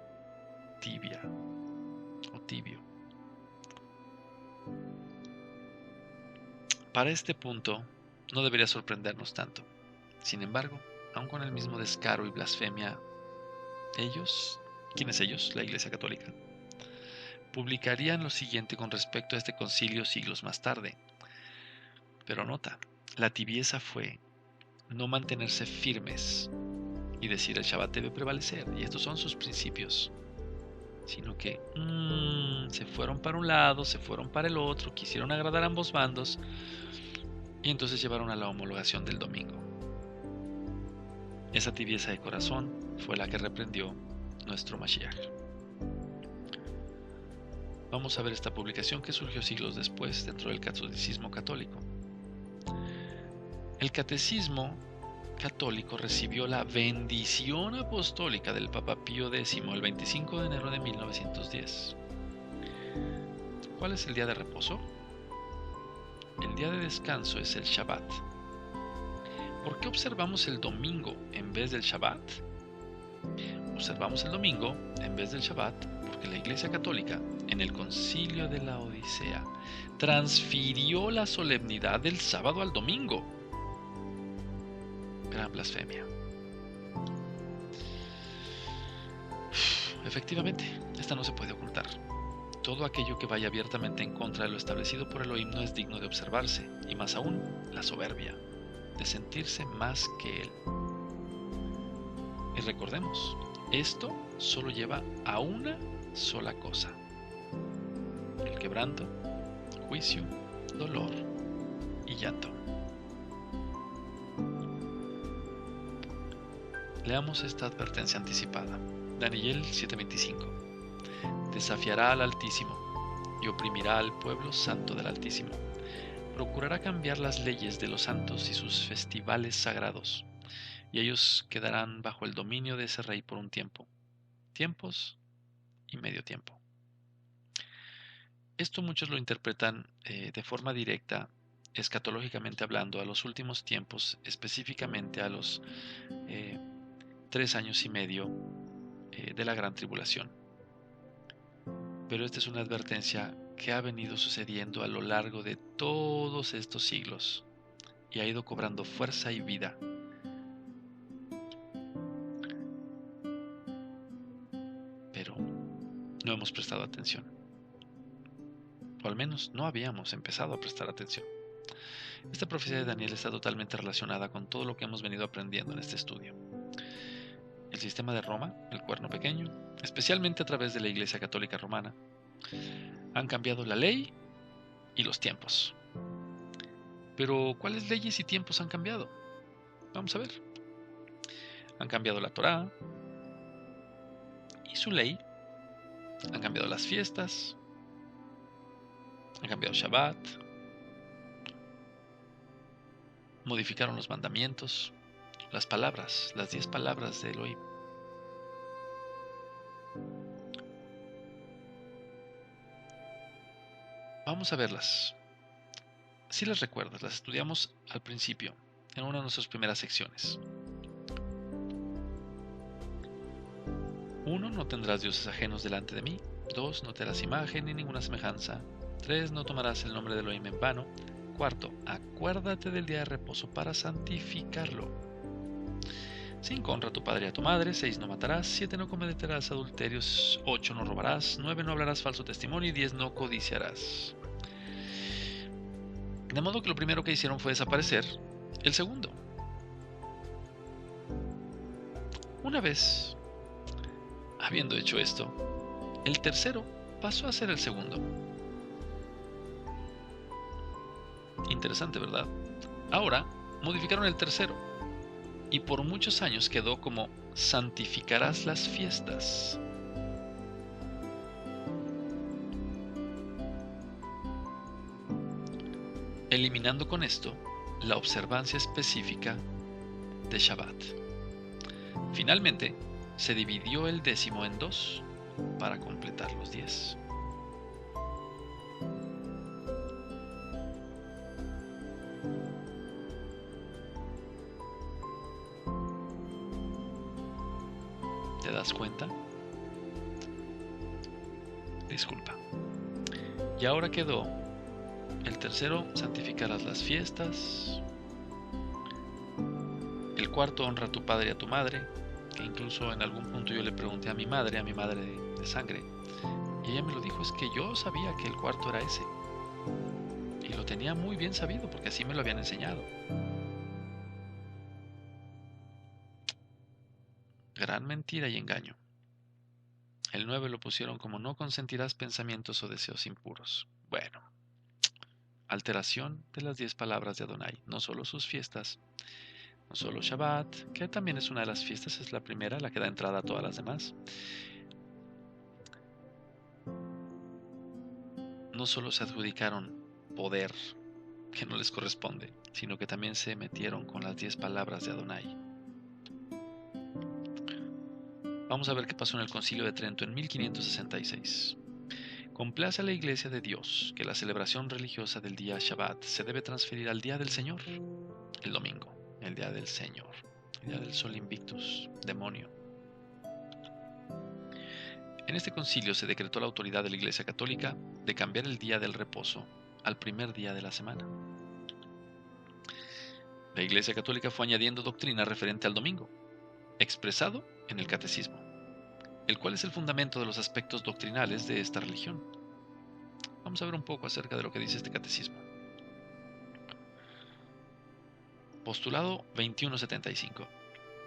o tibio. Para este punto no debería sorprendernos tanto. Sin embargo, aun con el mismo descaro y blasfemia, ellos, ¿quiénes ellos? La Iglesia Católica, publicarían lo siguiente con respecto a este concilio siglos más tarde. Pero nota, la tibieza fue no mantenerse firmes y decir el Shabbat debe prevalecer y estos son sus principios, sino que se fueron para un lado, se fueron para el otro, quisieron agradar a ambos bandos y entonces llevaron a la homologación del domingo. Esa tibieza de corazón fue la que reprendió nuestro Mashiach. Vamos a ver esta publicación que surgió siglos después dentro del catolicismo católico. El catecismo católico recibió la bendición apostólica del Papa Pío X el 25 de enero de 1910. ¿Cuál es el día de reposo? El día de descanso es el Shabbat. ¿Por qué observamos el domingo en vez del Shabbat? Observamos el domingo en vez del Shabbat porque la Iglesia Católica, en el Concilio de la Odisea, transfirió la solemnidad del sábado al domingo. Gran blasfemia. Efectivamente, esta no se puede ocultar. Todo aquello que vaya abiertamente en contra de lo establecido por Elohim no es digno de observarse, y más aún, la soberbia, de sentirse más que Él. Y recordemos, esto solo lleva a una sola cosa: el quebranto, juicio, dolor y llanto. Leamos esta advertencia anticipada. Daniel 7:25. Desafiará al Altísimo y oprimirá al pueblo santo del Altísimo. Procurará cambiar las leyes de los santos y sus festivales sagrados, y ellos quedarán bajo el dominio de ese rey por un tiempo, tiempos y medio tiempo. Esto muchos lo interpretan de forma directa, escatológicamente hablando, a los últimos tiempos, específicamente a los 3 años y medio de la gran tribulación. Pero esta es una advertencia que ha venido sucediendo a lo largo de todos estos siglos y ha ido cobrando fuerza y vida. Pero no hemos prestado atención. O al menos no habíamos empezado a prestar atención. Esta profecía de Daniel está totalmente relacionada con todo lo que hemos venido aprendiendo en este estudio. El sistema de Roma, el cuerno pequeño, especialmente a través de la Iglesia Católica Romana, han cambiado la ley y los tiempos. Pero, ¿cuáles leyes y tiempos han cambiado? Vamos a ver. Han cambiado la Torá y su ley. Han cambiado las fiestas. Han cambiado Shabbat. Modificaron los mandamientos, las palabras, las 10 palabras de Elohim. Vamos a verlas. Si las recuerdas, las estudiamos al principio, en una de nuestras primeras secciones. 1. No tendrás dioses ajenos delante de mí. 2. No te harás imagen ni ninguna semejanza. 3. No tomarás el nombre de Elohim en vano. 4. Acuérdate del día de reposo para santificarlo. 5. Honra a tu padre y a tu madre. 6. No matarás. 7. No cometerás adulterios. 8. No robarás. 9. No hablarás falso testimonio. Y 10. No codiciarás. De modo que lo primero que hicieron fue desaparecer el segundo. Una vez habiendo hecho esto, el tercero pasó a ser el segundo. Interesante, ¿verdad? Ahora modificaron el tercero y por muchos años quedó como santificarás las fiestas. Eliminando con esto la observancia específica de Shabbat. Finalmente, se dividió el 10º en 2 para completar los 10. ¿Te das cuenta? Disculpa. Y ahora quedó el tercero, santificarás las fiestas. El cuarto, honra a tu padre y a tu madre, que incluso en algún punto yo le pregunté a mi madre de sangre, y ella me lo dijo, es que yo sabía que el cuarto era ese, y lo tenía muy bien sabido, porque así me lo habían enseñado. Gran mentira y engaño. El 9 lo pusieron como no consentirás pensamientos o deseos impuros. Bueno, alteración de las 10 palabras de Adonai, no solo sus fiestas, no solo Shabbat, que también es una de las fiestas, es la primera, la que da entrada a todas las demás. No solo se adjudicaron poder que no les corresponde, sino que también se metieron con las 10 palabras de Adonai. Vamos a ver qué pasó en el Concilio de Trento en 1566. Complace a la Iglesia de Dios que la celebración religiosa del día Shabbat se debe transferir al día del Señor, el domingo, el día del Señor, el día del Sol Invictus, demonio. En este concilio se decretó la autoridad de la Iglesia Católica de cambiar el día del reposo al primer día de la semana. La Iglesia Católica fue añadiendo doctrina referente al domingo, expresado en el Catecismo, el cual es el fundamento de los aspectos doctrinales de esta religión. Vamos a ver un poco acerca de lo que dice este Catecismo. Postulado 2175.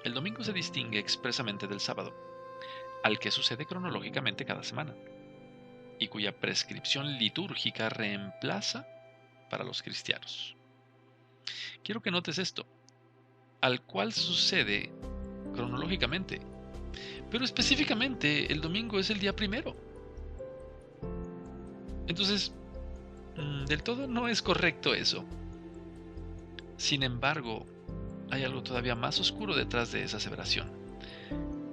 El domingo se distingue expresamente del sábado, al que sucede cronológicamente cada semana, y cuya prescripción litúrgica reemplaza para los cristianos. Quiero que notes esto, al cual sucede cronológicamente, pero específicamente el domingo es el día primero. Entonces, del todo no es correcto eso. Sin embargo, hay algo todavía más oscuro detrás de esa aseveración.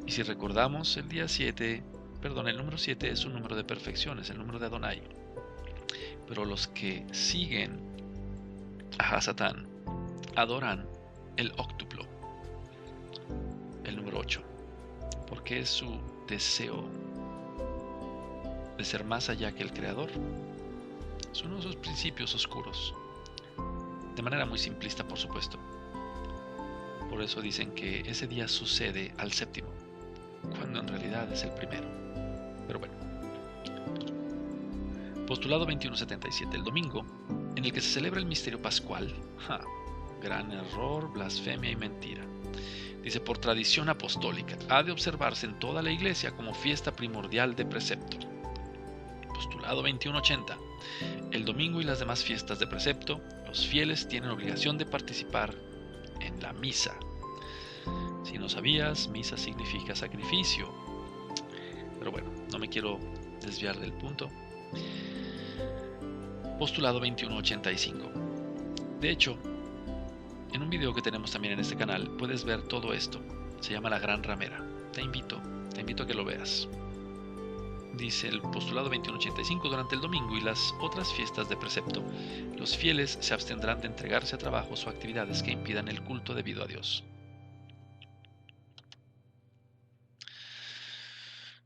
Y si recordamos, el número 7 es un número de perfección, es el número de Adonai. Pero los que siguen a Hasatán adoran el óctuplo, el número 8, porque es su deseo de ser más allá que el Creador. Es uno de esos principios oscuros, de manera muy simplista, por supuesto. Por eso dicen que ese día sucede al séptimo, cuando en realidad es el primero. Pero bueno. Postulado 2177, el domingo, en el que se celebra el misterio pascual. Gran error, blasfemia y mentira. Dice, por tradición apostólica, ha de observarse en toda la iglesia como fiesta primordial de precepto. Postulado 2180, el domingo y las demás fiestas de precepto, los fieles tienen obligación de participar en la misa. Si no sabías, misa significa sacrificio. Pero bueno, no me quiero desviar del punto. Postulado 2185. De hecho, en un video que tenemos también en este canal puedes ver todo esto. Se llama La Gran Ramera. Te invito a que lo veas. Dice el postulado 2185, durante el domingo y las otras fiestas de precepto, los fieles se abstendrán de entregarse a trabajos o actividades que impidan el culto debido a Dios.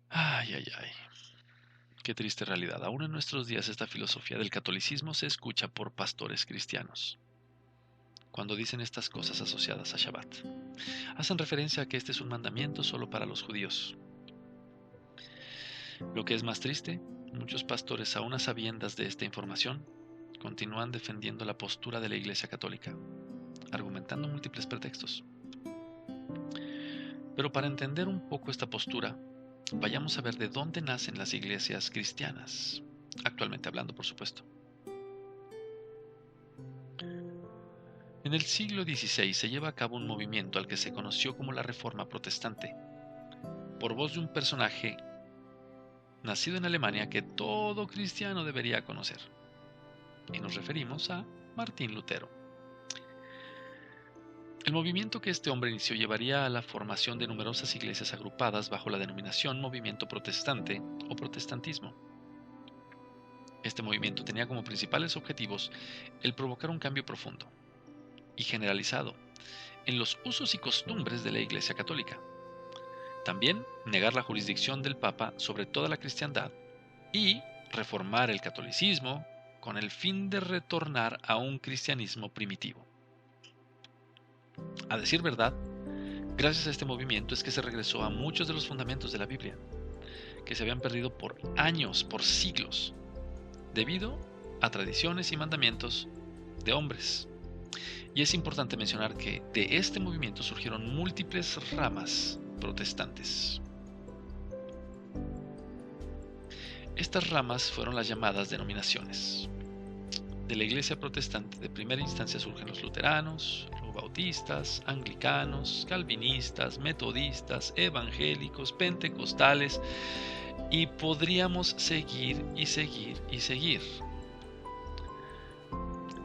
Ay, ay, ay. Qué triste realidad. Aún en nuestros días esta filosofía del catolicismo se escucha por pastores cristianos. Cuando dicen estas cosas asociadas a Shabbat, hacen referencia a que este es un mandamiento solo para los judíos. Lo que es más triste, muchos pastores, aún a sabiendas de esta información, continúan defendiendo la postura de la Iglesia Católica, argumentando múltiples pretextos. Pero para entender un poco esta postura, vayamos a ver de dónde nacen las iglesias cristianas, actualmente hablando, por supuesto. En el siglo XVI se lleva a cabo un movimiento al que se conoció como la Reforma Protestante, por voz de un personaje nacido en Alemania que todo cristiano debería conocer. Y nos referimos a Martín Lutero. El movimiento que este hombre inició llevaría a la formación de numerosas iglesias agrupadas bajo la denominación movimiento protestante o protestantismo. Este movimiento tenía como principales objetivos el provocar un cambio profundo y generalizado en los usos y costumbres de la Iglesia Católica. También negar la jurisdicción del Papa sobre toda la cristiandad y reformar el catolicismo con el fin de retornar a un cristianismo primitivo. A decir verdad, gracias a este movimiento es que se regresó a muchos de los fundamentos de la Biblia, que se habían perdido por años, por siglos, debido a tradiciones y mandamientos de hombres. Y es importante mencionar que de este movimiento surgieron múltiples ramas protestantes. Estas ramas fueron las llamadas denominaciones. De la iglesia protestante de primera instancia surgen los luteranos, los bautistas, anglicanos, calvinistas, metodistas, evangélicos, pentecostales, y podríamos seguir y seguir y seguir.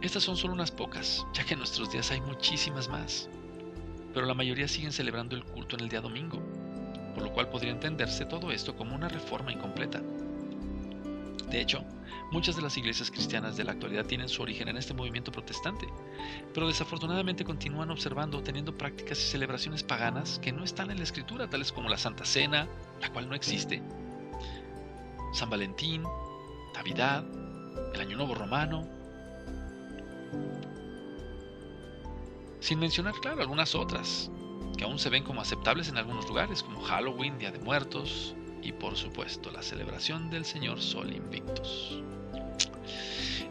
Estas son solo unas pocas, ya que en nuestros días hay muchísimas más, pero la mayoría siguen celebrando el culto en el día domingo, por lo cual podría entenderse todo esto como una reforma incompleta. De hecho, muchas de las iglesias cristianas de la actualidad tienen su origen en este movimiento protestante, pero desafortunadamente continúan observando o teniendo prácticas y celebraciones paganas que no están en la Escritura, tales como la Santa Cena, la cual no existe, San Valentín, Navidad, el Año Nuevo Romano, sin mencionar, claro, algunas otras que aún se ven como aceptables en algunos lugares, como Halloween, Día de Muertos y, por supuesto, la celebración del Señor Sol Invictus.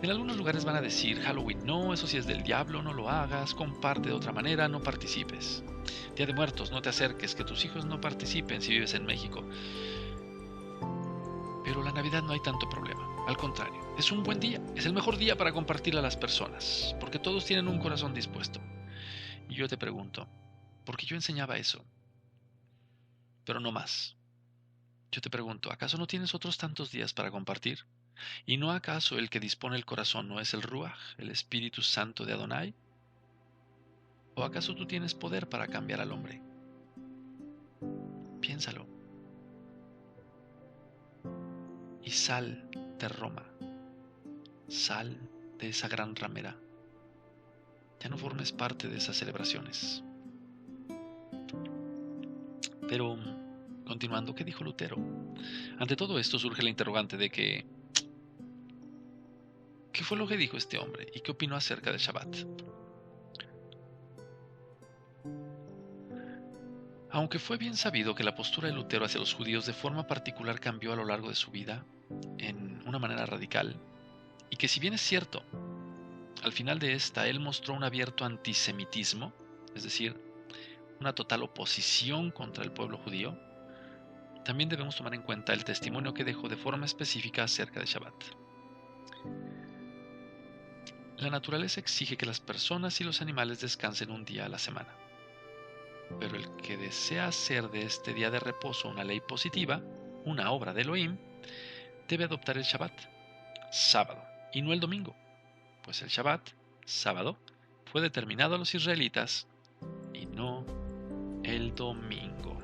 En algunos lugares van a decir, Halloween no, eso sí es del diablo, no lo hagas, comparte de otra manera, no participes. Día de Muertos, no te acerques, que tus hijos no participen si vives en México. Pero la Navidad no hay tanto problema, al contrario, es un buen día, es el mejor día para compartir a las personas, porque todos tienen un corazón dispuesto. Y yo te pregunto, ¿por qué yo enseñaba eso? Pero no más. Yo te pregunto, ¿acaso no tienes otros tantos días para compartir? ¿Y no acaso el que dispone el corazón no es el Ruach, el Espíritu Santo de Adonai? ¿O acaso tú tienes poder para cambiar al hombre? Piénsalo. Y sal de Roma, sal de esa gran ramera. Ya no formes parte de esas celebraciones. Pero, continuando, ¿qué dijo Lutero? Ante todo esto surge la interrogante de ¿qué fue lo que dijo este hombre y qué opinó acerca del Shabbat? Aunque fue bien sabido que la postura de Lutero hacia los judíos de forma particular cambió a lo largo de su vida, en una manera radical, y que si bien es cierto, al final de esta él mostró un abierto antisemitismo, es decir, una total oposición contra el pueblo judío, también debemos tomar en cuenta el testimonio que dejó de forma específica acerca de Shabbat. La naturaleza exige que las personas y los animales descansen un día a la semana. Pero el que desea hacer de este día de reposo una ley positiva, una obra de Elohim, debe adoptar el Shabbat, sábado, y no el domingo, pues el Shabbat, sábado, fue determinado a los israelitas y no el domingo.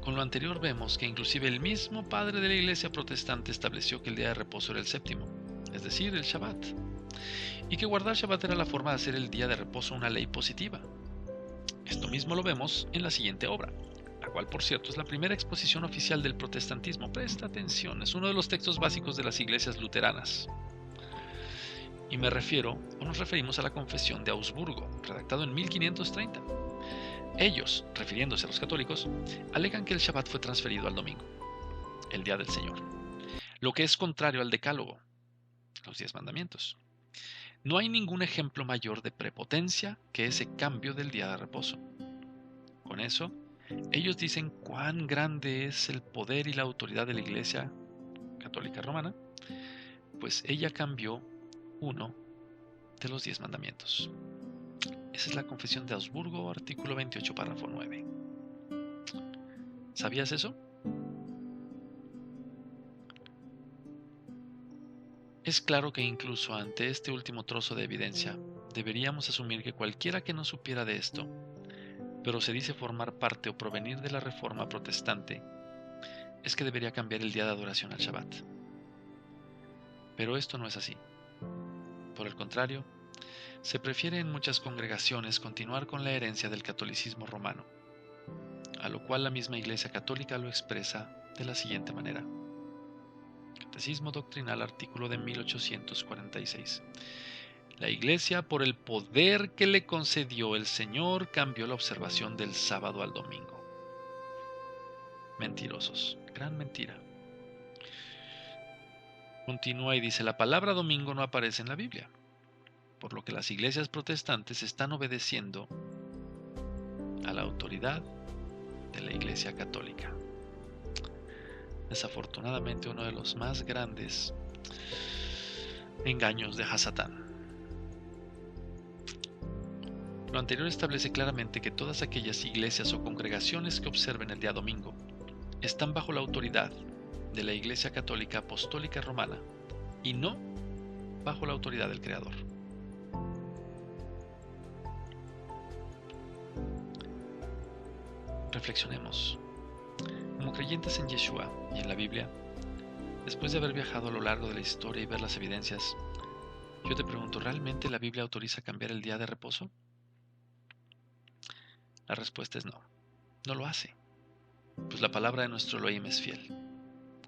Con lo anterior vemos que inclusive el mismo padre de la iglesia protestante estableció que el día de reposo era el séptimo, es decir, el Shabbat, y que guardar Shabbat era la forma de hacer el día de reposo una ley positiva. Esto mismo lo vemos en la siguiente obra, la cual por cierto es la primera exposición oficial del protestantismo. Presta atención, es uno de los textos básicos de las iglesias luteranas. Y me refiero, o nos referimos a la Confesión de Augsburgo, redactado en 1530. Ellos, refiriéndose a los católicos, alegan que el Shabbat fue transferido al domingo, el día del Señor, lo que es contrario al Decálogo, los 10 mandamientos. No hay ningún ejemplo mayor de prepotencia que ese cambio del día de reposo. Con eso, ellos dicen cuán grande es el poder y la autoridad de la Iglesia Católica Romana, pues ella cambió uno de los 10 mandamientos. Esa es la Confesión de Augsburgo, artículo 28, párrafo 9. ¿Sabías eso? Es claro que incluso ante este último trozo de evidencia, deberíamos asumir que cualquiera que no supiera de esto, pero se dice formar parte o provenir de la Reforma protestante, es que debería cambiar el día de adoración al Shabbat. Pero esto no es así. Por el contrario, se prefiere en muchas congregaciones continuar con la herencia del catolicismo romano, a lo cual la misma Iglesia Católica lo expresa de la siguiente manera. Catecismo Doctrinal, artículo de 1846. La Iglesia, por el poder que le concedió el Señor, cambió la observación del sábado al domingo. Mentirosos, gran mentira. Continúa y dice, la palabra domingo no aparece en la Biblia, por lo que las iglesias protestantes están obedeciendo a la autoridad de la Iglesia Católica. Desafortunadamente uno de los más grandes engaños de Hasatán. Lo anterior establece claramente que todas aquellas iglesias o congregaciones que observen el día domingo están bajo la autoridad de la Iglesia Católica Apostólica Romana y no bajo la autoridad del Creador. Reflexionemos. Como creyentes en Yeshua y en la Biblia, después de haber viajado a lo largo de la historia y ver las evidencias, yo te pregunto, ¿realmente la Biblia autoriza cambiar el día de reposo? La respuesta es no, no lo hace, pues la palabra de nuestro Elohim es fiel,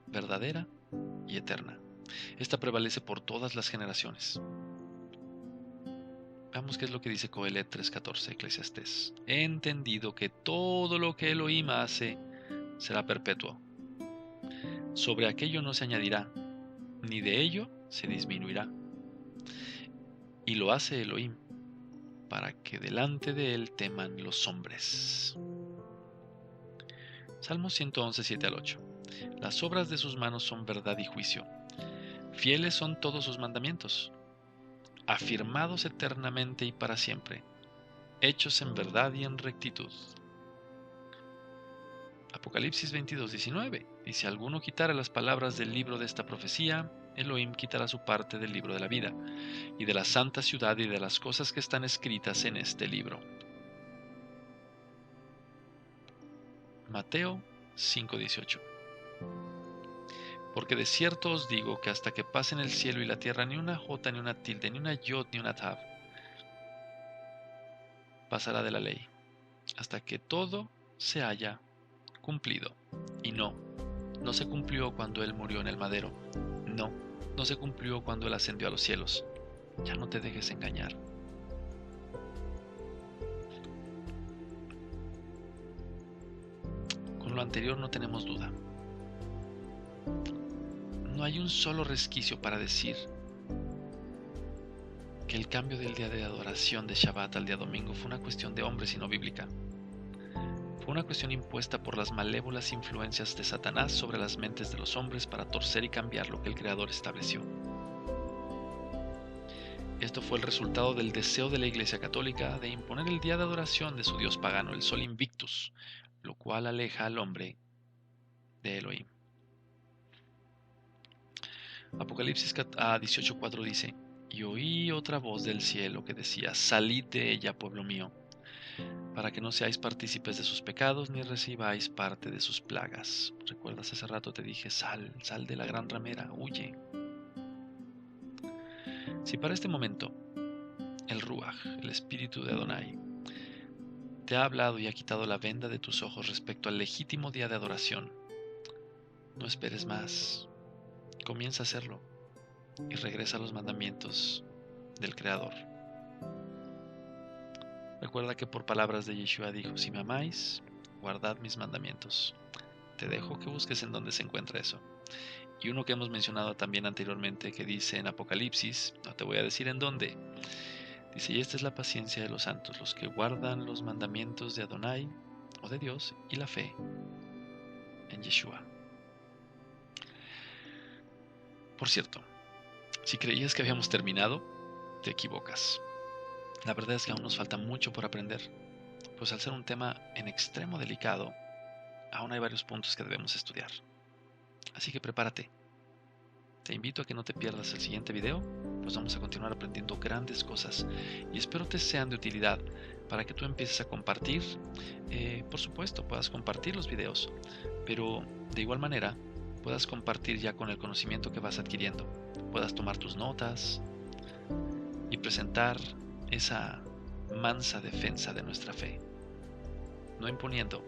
verdadera y eterna. Esta prevalece por todas las generaciones. Veamos qué es lo que dice Coelet 3:14, Eclesiastés. He entendido que todo lo que Elohim hace será perpetuo. Sobre aquello no se añadirá, ni de ello se disminuirá. Y lo hace Elohim, para que delante de él teman los hombres. Salmo 111, 7 al 8. Las obras de sus manos son verdad y juicio. Fieles son todos sus mandamientos, afirmados eternamente y para siempre, hechos en verdad y en rectitud. Apocalipsis 22:19. Y si alguno quitara las palabras del libro de esta profecía, Elohim quitará su parte del libro de la vida, y de la santa ciudad y de las cosas que están escritas en este libro. Mateo 5:18. Porque de cierto os digo que hasta que pasen el cielo y la tierra, ni una jota, ni una tilde, ni una yod, ni una tav pasará de la ley, hasta que todo se haya cumplido. Y no se cumplió cuando Él murió en el madero. No se cumplió cuando Él ascendió a los cielos. Ya no te dejes engañar. Con lo anterior no tenemos duda. No hay un solo resquicio para decir que el cambio del día de adoración de Shabbat al día domingo fue una cuestión de hombres y no bíblica. Fue una cuestión impuesta por las malévolas influencias de Satanás sobre las mentes de los hombres para torcer y cambiar lo que el Creador estableció. Esto fue el resultado del deseo de la Iglesia Católica de imponer el día de adoración de su dios pagano, el Sol Invictus, lo cual aleja al hombre de Elohim. Apocalipsis 18:4 dice: Y oí otra voz del cielo que decía: Salid de ella, pueblo mío, para que no seáis partícipes de sus pecados, ni recibáis parte de sus plagas. ¿Recuerdas? Hace rato te dije: sal de la gran ramera, huye. Si para este momento el Ruach, el espíritu de Adonai, te ha hablado y ha quitado la venda de tus ojos respecto al legítimo día de adoración, no esperes más. Comienza a hacerlo y regresa a los mandamientos del Creador. Recuerda que por palabras de Yeshua dijo: si me amáis, guardad mis mandamientos. Te dejo que busques en dónde se encuentra eso. Y uno que hemos mencionado también anteriormente, que dice en Apocalipsis, no te voy a decir en dónde, dice: y esta es la paciencia de los santos, los que guardan los mandamientos de Adonai, o de Dios, y la fe en Yeshua. Por cierto, si creías que habíamos terminado, te equivocas. La verdad es que aún nos falta mucho por aprender, pues al ser un tema en extremo delicado, aún hay varios puntos que debemos estudiar. Así que prepárate. Te invito a que no te pierdas el siguiente video, pues vamos a continuar aprendiendo grandes cosas y espero te sean de utilidad para que tú empieces a compartir. Por supuesto, puedas compartir los videos, pero de igual manera puedas compartir ya con el conocimiento que vas adquiriendo. Puedas tomar tus notas y presentar esa mansa defensa de nuestra fe, no imponiendo,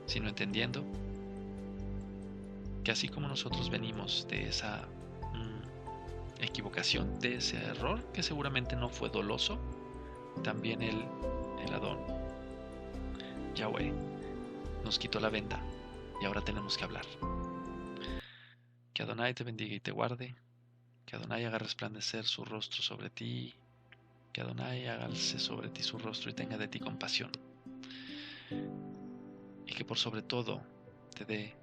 sino entendiendo que así como nosotros venimos de esa equivocación, de ese error que seguramente no fue doloso, también el Adón, Yahweh, nos quitó la venda y ahora tenemos que hablar. Que Adonai te bendiga y te guarde, que Adonai haga resplandecer su rostro sobre ti, que Adonai hágase sobre ti su rostro y tenga de ti compasión, y que por sobre todo te dé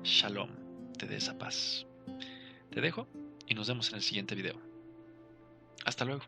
Shalom, te dé esa paz. Te dejo y nos vemos en el siguiente video. Hasta luego.